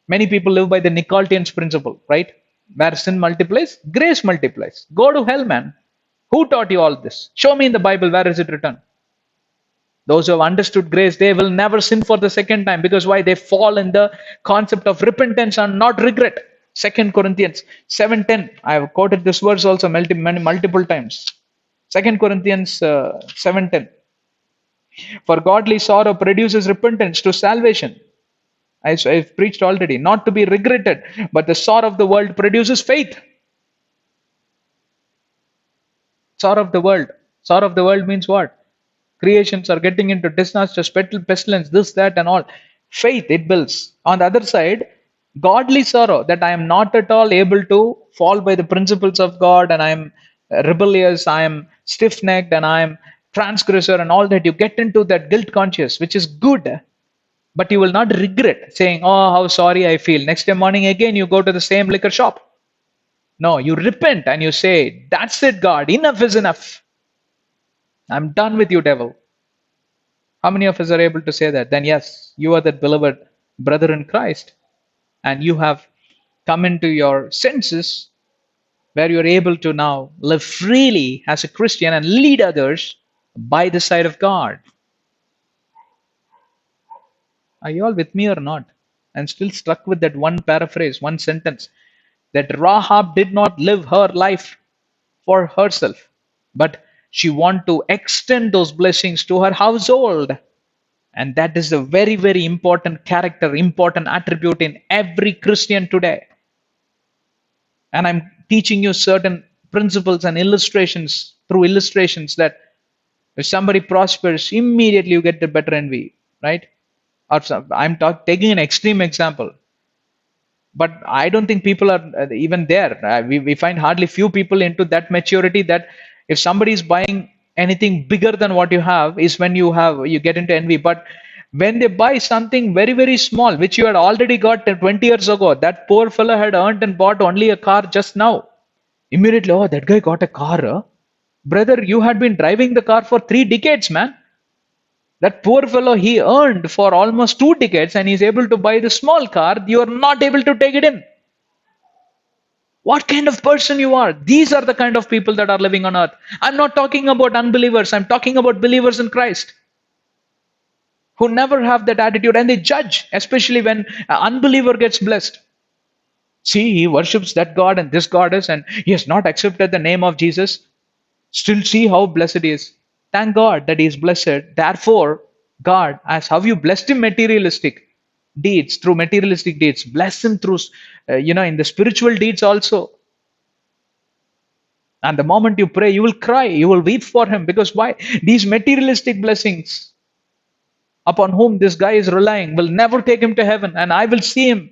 Many people live by the Nicolaitans principle, right? Where sin multiplies, grace multiplies. Go to hell, man. Who taught you all this? Show me in the Bible, where is it written? Those who have understood grace, they will never sin for the second time. Because why? They fall in the concept of repentance and not regret. 2 Corinthians 7:10. I have quoted this verse also multiple times. 2 Corinthians 7:10. For godly sorrow produces repentance to salvation. I've preached already, not to be regretted, but the sorrow of the world produces faith. Sorrow of the world. Sorrow of the world means what? Creations are getting into disaster, pestilence, this, that, and all. Faith, it builds. On the other side, godly sorrow, that I am not at all able to fall by the principles of God, and I am rebellious, I am stiff necked, and I am transgressor, and all that. You get into that guilt conscious, which is good, but you will not regret saying, oh, how sorry I feel. Next day morning, again, you go to the same liquor shop. No, you repent and you say, that's it, God, enough is enough. I'm done with you, devil. How many of us are able to say that? Then, yes, you are that beloved brother in Christ, and you have come into your senses where you're able to now live freely as a Christian and lead others by the side of God. Are you all with me or not? I'm still stuck with that one paraphrase, one sentence, that Rahab did not live her life for herself, but she wanted to extend those blessings to her household. And that is a very, very important character, important attribute in every Christian today. And I'm teaching you certain principles and illustrations through illustrations that if somebody prospers, immediately you get the better envy, right? Or I'm taking an extreme example, but I don't think people are even there. We find hardly few people into that maturity that if somebody is buying anything bigger than what you have is when you get into envy. But when they buy something very, very small which you had already got 20 years ago, that poor fellow had earned and bought only a car just now, immediately, oh, that guy got a car, huh? Brother, you had been driving the car for 3 decades, man. That poor fellow, he earned for almost 2 decades and he's able to buy the small car. You are not able to take it in. What kind of person you are? These are the kind of people that are living on earth. I'm not talking about unbelievers. I'm talking about believers in Christ who never have that attitude and they judge, especially when an unbeliever gets blessed. See, he worships that God and this goddess and he has not accepted the name of Jesus. Still see how blessed he is. Thank God that he is blessed. Therefore, God, as how you blessed him materialistic deeds, through materialistic deeds, bless him through, in the spiritual deeds also. And the moment you pray, you will cry, you will weep for him. Because why? These materialistic blessings upon whom this guy is relying will never take him to heaven. And I will see him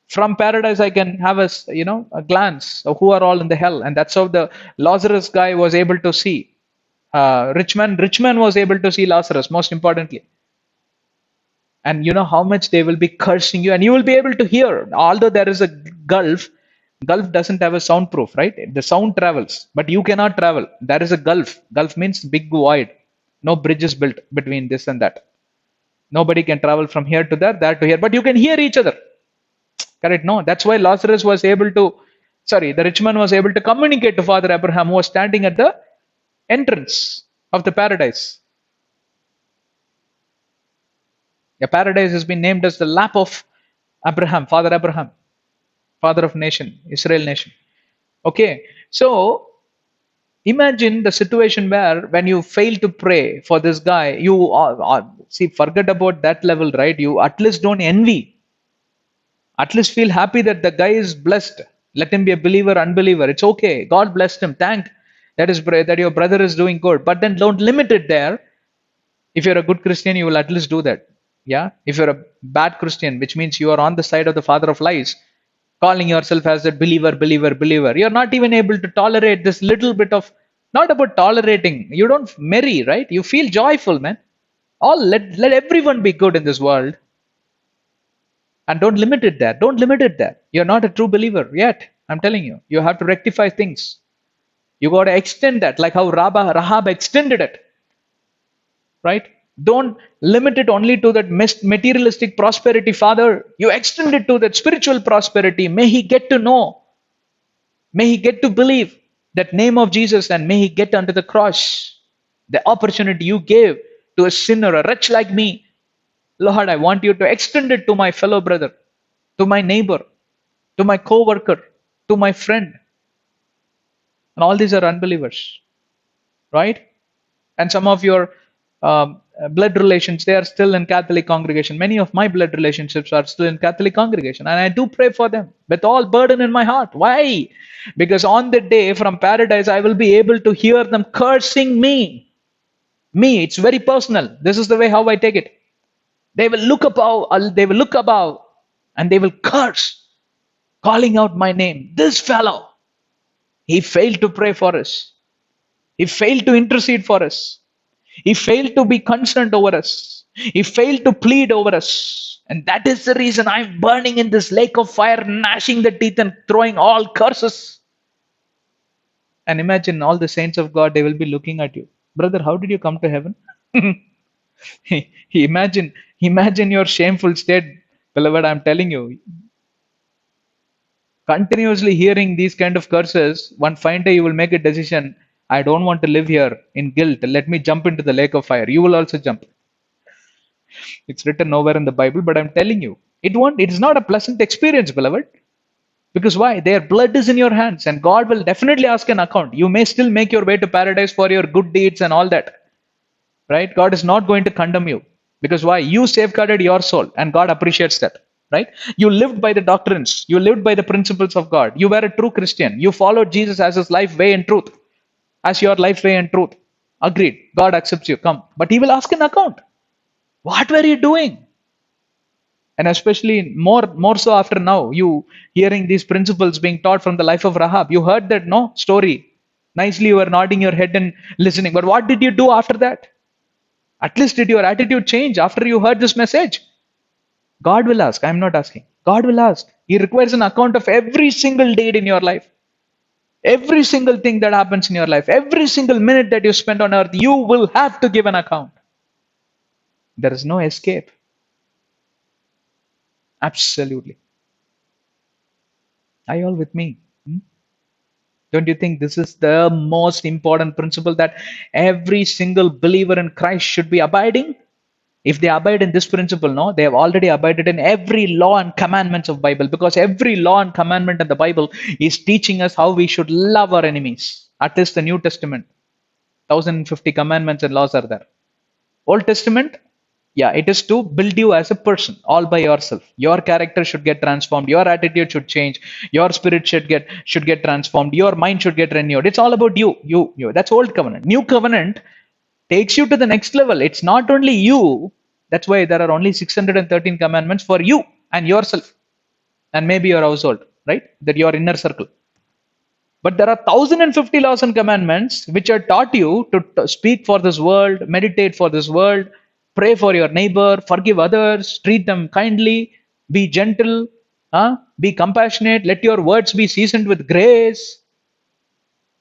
from paradise. I can have a glance of who are all in the hell. And that's how the Lazarus guy was able to see. Rich man was able to see Lazarus, most importantly. And you know how much they will be cursing you, and you will be able to hear. Although there is a gulf doesn't have a soundproof, right? The sound travels, but you cannot travel. There is a gulf means big void, no bridges built between this and that. Nobody can travel from here to there to here, but you can hear each other. Correct? No, that's why Lazarus was able to, the rich man was able to communicate to Father Abraham, who was standing at the entrance of the paradise. The paradise has been named as the lap of Abraham, Father Abraham, father of nation, Israel nation. Okay, so imagine the situation where when you fail to pray for this guy, you forget about that level, right? You at least don't envy. At least feel happy that the guy is blessed. Let him be a believer, unbeliever. It's okay. God blessed him. Thank that your brother is doing good. But then don't limit it there. If you're a good Christian, you will at least do that. Yeah. If you're a bad Christian, which means you are on the side of the father of lies, calling yourself as a believer, you're not even able to tolerate this little bit of, not about tolerating. You don't marry, right? You feel joyful, man. Let everyone be good in this world. And don't limit it there. Don't limit it there. You're not a true believer yet. I'm telling you. You have to rectify things. You got to extend that, like how Rahab extended it. Right? Don't limit it only to that materialistic prosperity, Father. You extend it to that spiritual prosperity. May he get to know. May he get to believe that name of Jesus, and may he get under the cross. The opportunity you gave to a sinner, a wretch like me. Lord, I want you to extend it to my fellow brother, to my neighbor, to my co-worker, to my friend. And all these are unbelievers, right? And some of your blood relations, they are still in Catholic congregation. Many of my blood relationships are still in Catholic congregation. And I do pray for them with all burden in my heart. Why? Because on the day from paradise, I will be able to hear them cursing me. Me, it's very personal. This is the way how I take it. They will look above, and they will curse, calling out my name. This fellow, he failed to pray for us. He failed to intercede for us. He failed to be concerned over us. He failed to plead over us. And that is the reason I'm burning in this lake of fire, gnashing the teeth and throwing all curses. And imagine all the saints of God, they will be looking at you. Brother, how did you come to heaven? Imagine your shameful state, beloved. I'm telling you, continuously hearing these kind of curses, one fine day you will make a decision. I don't want to live here in guilt. Let me jump into the lake of fire. You will also jump. It's written nowhere in the Bible, but I'm telling you, it is not a pleasant experience, beloved. Because why? Their blood is in your hands, and God will definitely ask an account. You may still make your way to paradise for your good deeds and all that. Right? God is not going to condemn you. Because why? You safeguarded your soul, and God appreciates that, right? You lived by the doctrines, you lived by the principles of God. You were a true Christian. You followed Jesus as his life, way, and truth, as your life, way, and truth. Agreed. God accepts you. Come. But he will ask an account. What were you doing? And especially more so after now, you hearing these principles being taught from the life of Rahab. You heard that, no? Story. Nicely, you were nodding your head and listening. But what did you do after that? At least did your attitude change after you heard this message? God will ask. I'm not asking. God will ask. He requires an account of every single deed in your life. Every single thing that happens in your life. Every single minute that you spend on earth, you will have to give an account. There is no escape. Absolutely. Are you all with me? Don't you think this is the most important principle that every single believer in Christ should be abiding? If they abide in this principle, no, they have already abided in every law and commandments of Bible, because every law and commandment in the Bible is teaching us how we should love our enemies. At least the New Testament, 1050 commandments and laws are there. Old Testament, yeah, it is to build you as a person all by yourself. Your character should get transformed, your attitude should change, your spirit should get transformed, your mind should get renewed. It's all about you. That's old covenant. New covenant takes you to the next level. It's not only you. That's why there are only 613 commandments for you and yourself, and maybe your household, right? That your inner circle. But there are 1050 laws and commandments which are taught you to speak for this world, meditate for this world, pray for your neighbor, forgive others, treat them kindly, be gentle, be compassionate, let your words be seasoned with grace.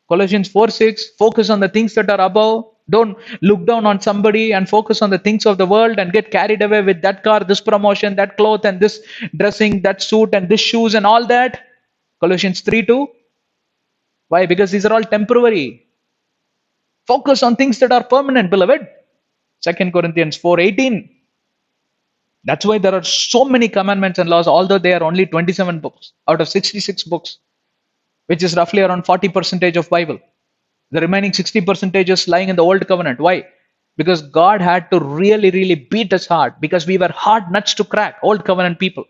Colossians 4:6, focus on the things that are above. Don't look down on somebody and focus on the things of the world and get carried away with that car, this promotion, that cloth, and this dressing, that suit, and this shoes, and all that. Colossians 3:2. Why? Because these are all temporary. Focus on things that are permanent, beloved. 2 Corinthians 4:18. That's why there are so many commandments and laws, although they are only 27 books out of 66 books, which is roughly around 40% of Bible. The remaining 60% is lying in the old covenant. Why? Because God had to really beat us hard, because we were hard nuts to crack, old covenant people.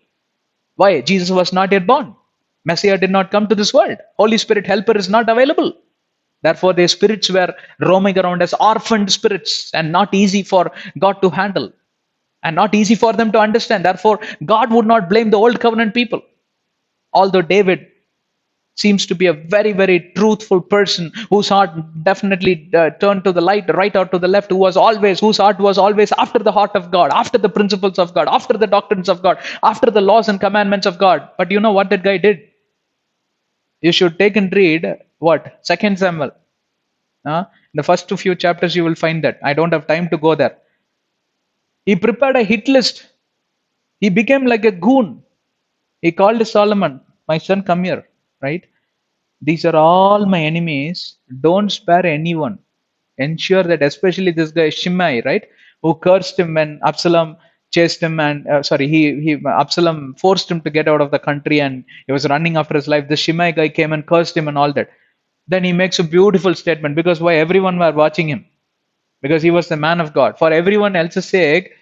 Why? Jesus was not yet born. Messiah did not come to this world. Holy Spirit helper is not available. Therefore, their spirits were roaming around as orphaned spirits and not easy for God to handle and not easy for them to understand. Therefore, God would not blame the old covenant people. Although David seems to be a very truthful person whose heart definitely turned to the light, right or to the left, whose heart was always after the heart of God, after the principles of God, after the doctrines of God, after the laws and commandments of God. But you know what that guy did? You should take and read what? 2 Samuel. The first few chapters you will find that. I don't have time to go there. He prepared a hit list. He became like a goon. He called Solomon, my son, come here, right? These are all my enemies. Don't spare anyone. Ensure that, especially this guy Shimei, right, who cursed him when Absalom chased him, and Absalom forced him to get out of the country, and he was running after his life. The Shimei guy came and cursed him and all that. Then he makes a beautiful statement, because why? Everyone were watching him, because he was the man of God. For everyone else's sake,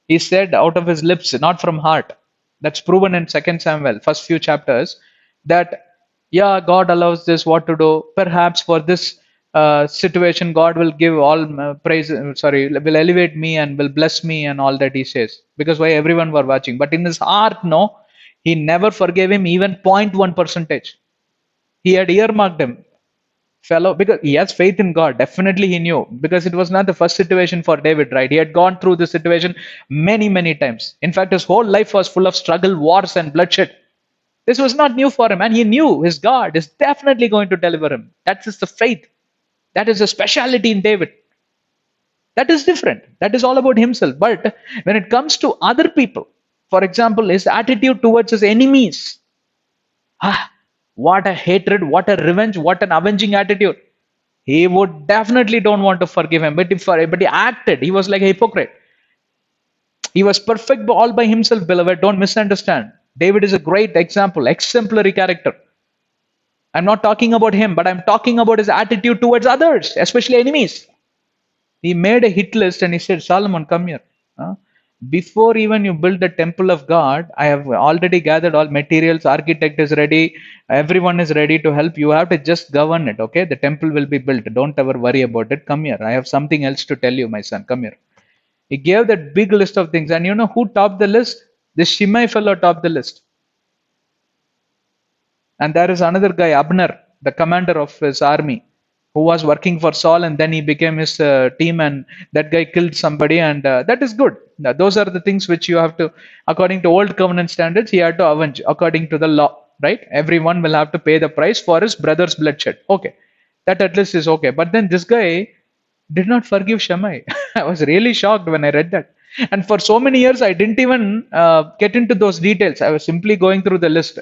he said out of his lips, not from heart. That's proven in 2 Samuel, first few chapters, that yeah, God allows this, what to do. Perhaps for this situation, God will give all praise, will elevate me and will bless me and all that, he says. Because why? Everyone were watching. But in his heart, no, he never forgave him even 0.1%. He had earmarked him. Fellow, because he has faith in God. Definitely he knew, because it was not the first situation for David, right? He had gone through this situation many times. In fact, his whole life was full of struggle, wars, and bloodshed. This was not new for him, and he knew his God is definitely going to deliver him. That is the faith. That is a speciality in David. That is different. That is all about himself. But when it comes to other people, for example, his attitude towards his enemies, what a hatred, what a revenge, what an avenging attitude. He would definitely don't want to forgive him, but he acted. He was like a hypocrite. He was perfect all by himself, beloved. Don't misunderstand. David is a great example, exemplary character. I'm not talking about him, but I'm talking about his attitude towards others, especially enemies. He made a hit list and he said, Solomon, come here. Before even you build the temple of God, I have already gathered all materials, architect is ready, everyone is ready to help. You have to just govern it, okay? The temple will be built. Don't ever worry about it. Come here. I have something else to tell you, my son. Come here. He gave that big list of things. And you know who topped the list? This Shimei fellow topped the list. And there is another guy, Abner, the commander of his army, who was working for Saul, and then he became his team, and that guy killed somebody, and that is good. Now, those are the things which you have to, according to old covenant standards, he had to avenge according to the law, right? Everyone will have to pay the price for his brother's bloodshed. Okay, that at least is okay. But then this guy did not forgive Shammai. I was really shocked when I read that. And for so many years, I didn't even get into those details. I was simply going through the list.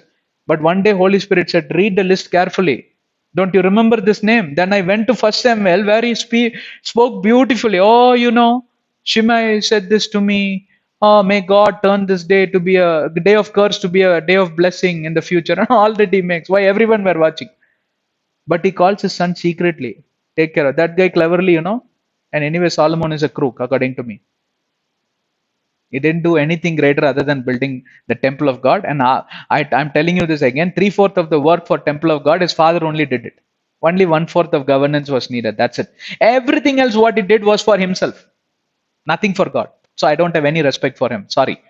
But one day, Holy Spirit said, read the list carefully. Don't you remember this name? Then I went to First Samuel where he spoke beautifully. Oh, you know, Shimei said this to me. Oh, may God turn this day to be a day of curse to be a day of blessing in the future. And all that he makes. Why everyone were watching. But he calls his son secretly. Take care of that guy cleverly, you know. And anyway, Solomon is a crook, according to me. He didn't do anything greater other than building the temple of God. And I'm telling you this again: 3/4 of the work for temple of God, his father only did it. Only 1/4 of governance was needed. That's it. Everything else, what he did was for himself, nothing for God. So I don't have any respect for him. Sorry.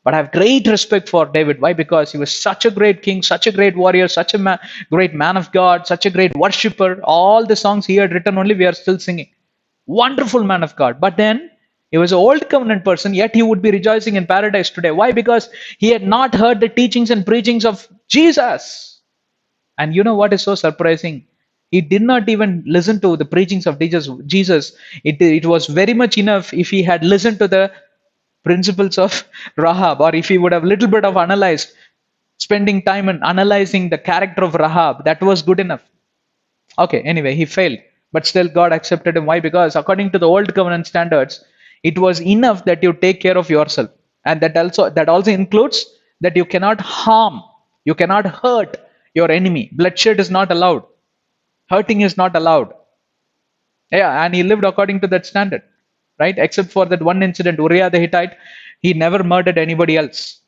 But I have great respect for David. Why? Because he was such a great king, such a great warrior, such a great man of God, such a great worshipper. All the songs he had written, only we are still singing. Wonderful man of God. But then he was an old covenant person, yet he would be rejoicing in paradise today. Why? Because he had not heard the teachings and preachings of Jesus. And you know what is so surprising? He did not even listen to the preachings of Jesus. It was very much enough if he had listened to the principles of Rahab, or if he would have little bit of analyzed, spending time in analyzing the character of Rahab, that was good enough. Okay, anyway, he failed, but still God accepted him. Why? Because according to the old covenant standards, it was enough that you take care of yourself, and that also includes that you cannot harm, you cannot hurt your enemy. Bloodshed is not allowed, hurting is not allowed. Yeah, and he lived according to that standard, right? Except for that one incident, Uriah the Hittite, he never murdered anybody else,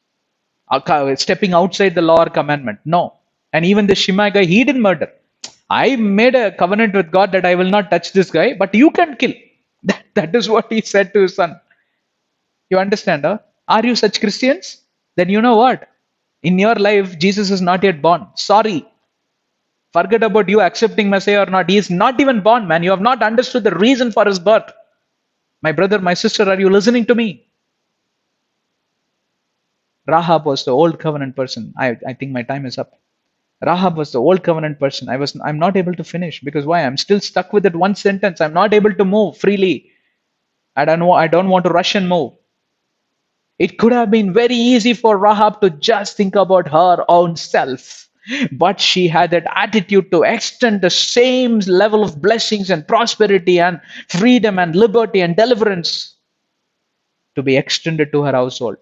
stepping outside the law or commandment. No. And even the Shimei guy, he didn't murder. I made a covenant with God that I will not touch this guy, but you can kill. That is what he said to his son. You understand, huh? Are you such Christians? Then you know what? In your life, Jesus is not yet born. Sorry. Forget about you accepting Messiah or not. He is not even born, man. You have not understood the reason for his birth. My brother, my sister, are you listening to me? Rahab was the old covenant person. I think my time is up. Rahab was the old covenant person. I'm not able to finish because why? I'm still stuck with that one sentence. I'm not able to move freely. I don't want to rush and move. It could have been very easy for Rahab to just think about her own self. But she had that attitude to extend the same level of blessings and prosperity and freedom and liberty and deliverance to be extended to her household.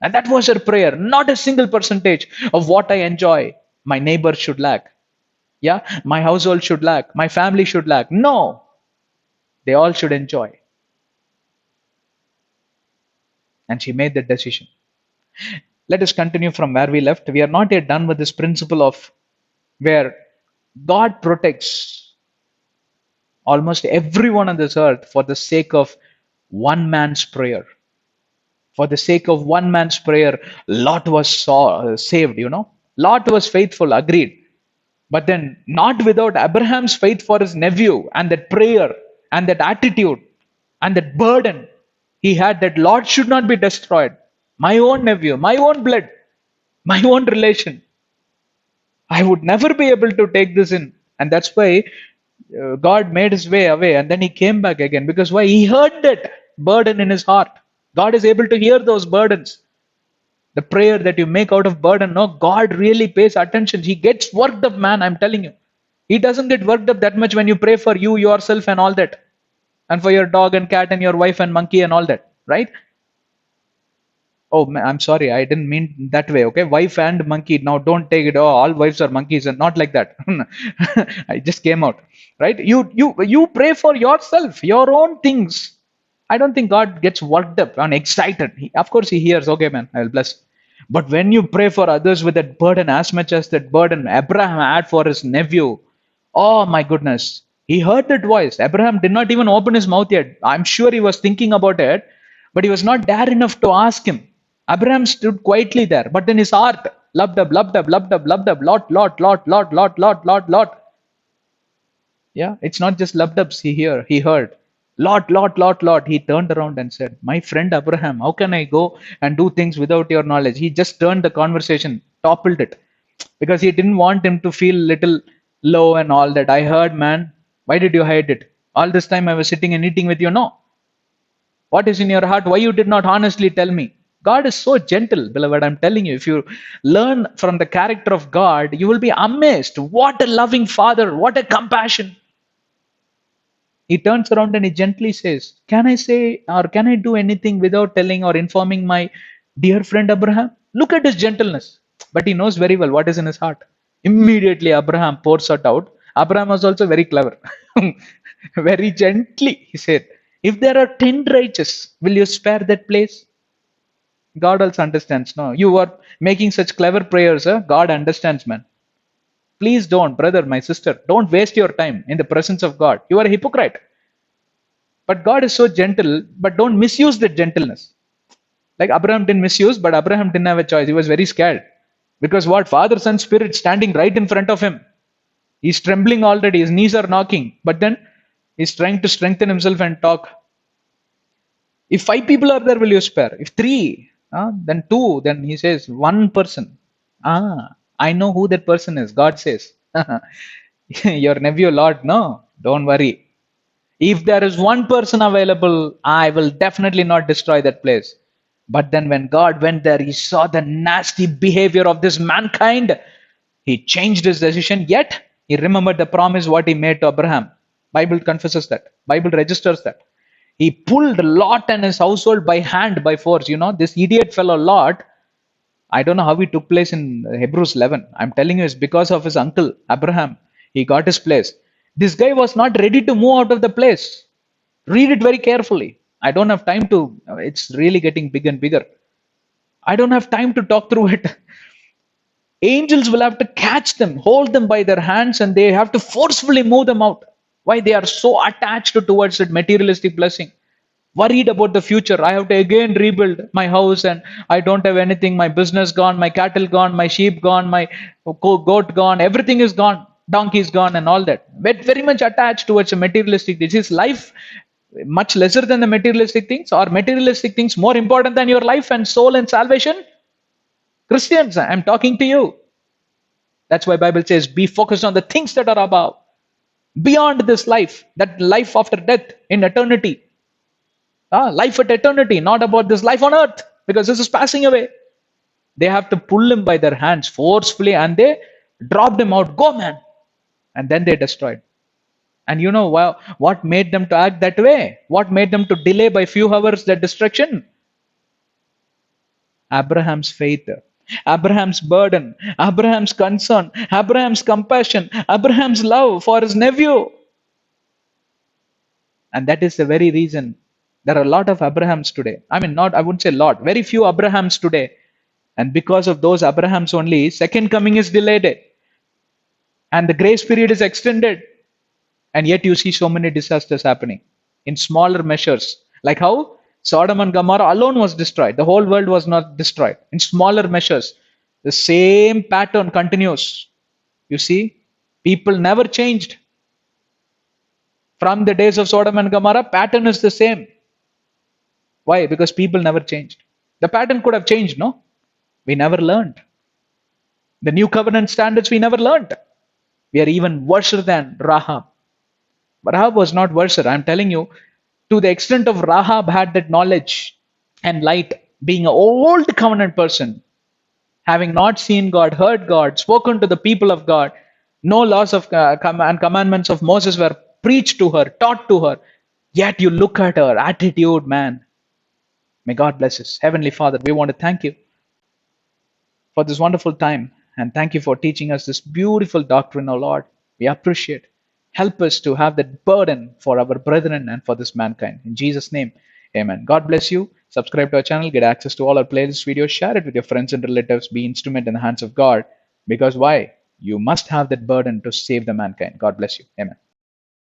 And that was her prayer. Not a single percentage of what I enjoy, my neighbor should lack. Yeah, my household should lack. My family should lack. No, they all should enjoy. And she made that decision. Let us continue from where we left. We are not yet done with this principle of where God protects almost everyone on this earth for the sake of one man's prayer. For the sake of one man's prayer, Lot was saved, you know. Lot was faithful, agreed. But then, not without Abraham's faith for his nephew and that prayer and that attitude and that burden he had that Lot should not be destroyed. My own nephew, my own blood, my own relation. I would never be able to take this in. And that's why God made his way away and then he came back again. Because why? He heard that burden in his heart. God is able to hear those burdens. The prayer that you make out of burden, no, God really pays attention. He gets worked up, man, I'm telling you. He doesn't get worked up that much when you pray for you, yourself, and all that. And for your dog and cat and your wife and monkey and all that, right? Oh, I'm sorry, I didn't mean that way, okay? Wife and monkey, now don't take it, oh, all wives are monkeys, and not like that. I just came out, right? You pray for yourself, your own things. I don't think God gets worked up and excited. Of course, He hears, okay, man, I will bless. But when you pray for others with that burden, as much as that burden Abraham had for his nephew, oh my goodness, he heard that voice. Abraham did not even open his mouth yet. I'm sure he was thinking about it, but he was not dare enough to ask him. Abraham stood quietly there, but in his heart, loved up, loved up, loved up, loved up, lot. Yeah, it's not just loved ups he heard. Lot. He turned around and said, my friend Abraham, how can I go and do things without your knowledge? He just turned the conversation, toppled it. Because he didn't want him to feel little low and all that. I heard, man, why did you hide it? All this time I was sitting and eating with you. No. What is in your heart? Why you did not honestly tell me? God is so gentle, beloved. I'm telling you, if you learn from the character of God, you will be amazed. What a loving father, what a compassion. He turns around and he gently says, can I say or can I do anything without telling or informing my dear friend Abraham? Look at his gentleness. But he knows very well what is in his heart. Immediately, Abraham pours it out. Abraham was also very clever. Very gently, he said, if there are 10 righteous, will you spare that place? God also understands. No, you are making such clever prayers. God understands, man. Please don't, brother, my sister, don't waste your time in the presence of God. You are a hypocrite. But God is so gentle, but don't misuse that gentleness. Like Abraham didn't misuse, but Abraham didn't have a choice. He was very scared. Because what? Father, Son, Spirit standing right in front of him. He's trembling already. His knees are knocking. But then he's trying to strengthen himself and talk. If 5 people are there, will you spare? If 3, then 2, then he says 1 person. I know who that person is. God says, your nephew, Lord, no, don't worry. If there is 1 person available, I will definitely not destroy that place. But then when God went there, he saw the nasty behavior of this mankind. He changed his decision, yet he remembered the promise what he made to Abraham. Bible confesses that. Bible registers that. He pulled Lot and his household by hand, by force. You know, this idiot fellow Lot, I don't know how he took place in Hebrews 11. I'm telling you, it's because of his uncle, Abraham. He got his place. This guy was not ready to move out of the place. Read it very carefully. I don't have time to, it's really getting bigger and bigger. I don't have time to talk through it. Angels will have to catch them, hold them by their hands, and they have to forcefully move them out. Why? They are so attached towards that materialistic blessing. Worried about the future. I have to again rebuild my house and I don't have anything. My business gone, my cattle gone, my sheep gone, my goat gone, everything is gone. Donkey is gone and all that. But very much attached towards a materialistic. This is life much lesser than the materialistic things, or materialistic things more important than your life and soul and salvation? Christians, I'm talking to you. That's why Bible says, be focused on the things that are above, beyond this life, that life after death in eternity. Life at eternity, not about this life on earth, because this is passing away. They have to pull him by their hands forcefully and they dropped him out. Go, man. And then they destroyed. And you know what made them to act that way? What made them to delay by few hours the destruction? Abraham's faith, Abraham's burden, Abraham's concern, Abraham's compassion, Abraham's love for his nephew. And that is the very reason there are a lot of Abrahams today. I mean, I wouldn't say lot, very few Abrahams today. And because of those Abrahams only, second coming is delayed. And the grace period is extended. And yet you see so many disasters happening in smaller measures. Like how Sodom and Gomorrah alone was destroyed. The whole world was not destroyed. In smaller measures, the same pattern continues. You see, people never changed. From the days of Sodom and Gomorrah, pattern is the same. Why? Because people never changed. The pattern could have changed, no? We never learned. The new covenant standards we never learned. We are even worse than Rahab. Rahab was not worse. I'm telling you, to the extent of Rahab had that knowledge and light, being an old covenant person, having not seen God, heard God, spoken to the people of God, no laws of and commandments of Moses were preached to her, taught to her. Yet you look at her attitude, man. May God bless us. Heavenly Father, we want to thank you for this wonderful time. And thank you for teaching us this beautiful doctrine, O Lord. We appreciate. Help us to have that burden for our brethren and for this mankind. In Jesus' name, Amen. God bless you. Subscribe to our channel, get access to all our playlist videos, share it with your friends and relatives, be instrument in the hands of God. Because why? You must have that burden to save the mankind. God bless you. Amen.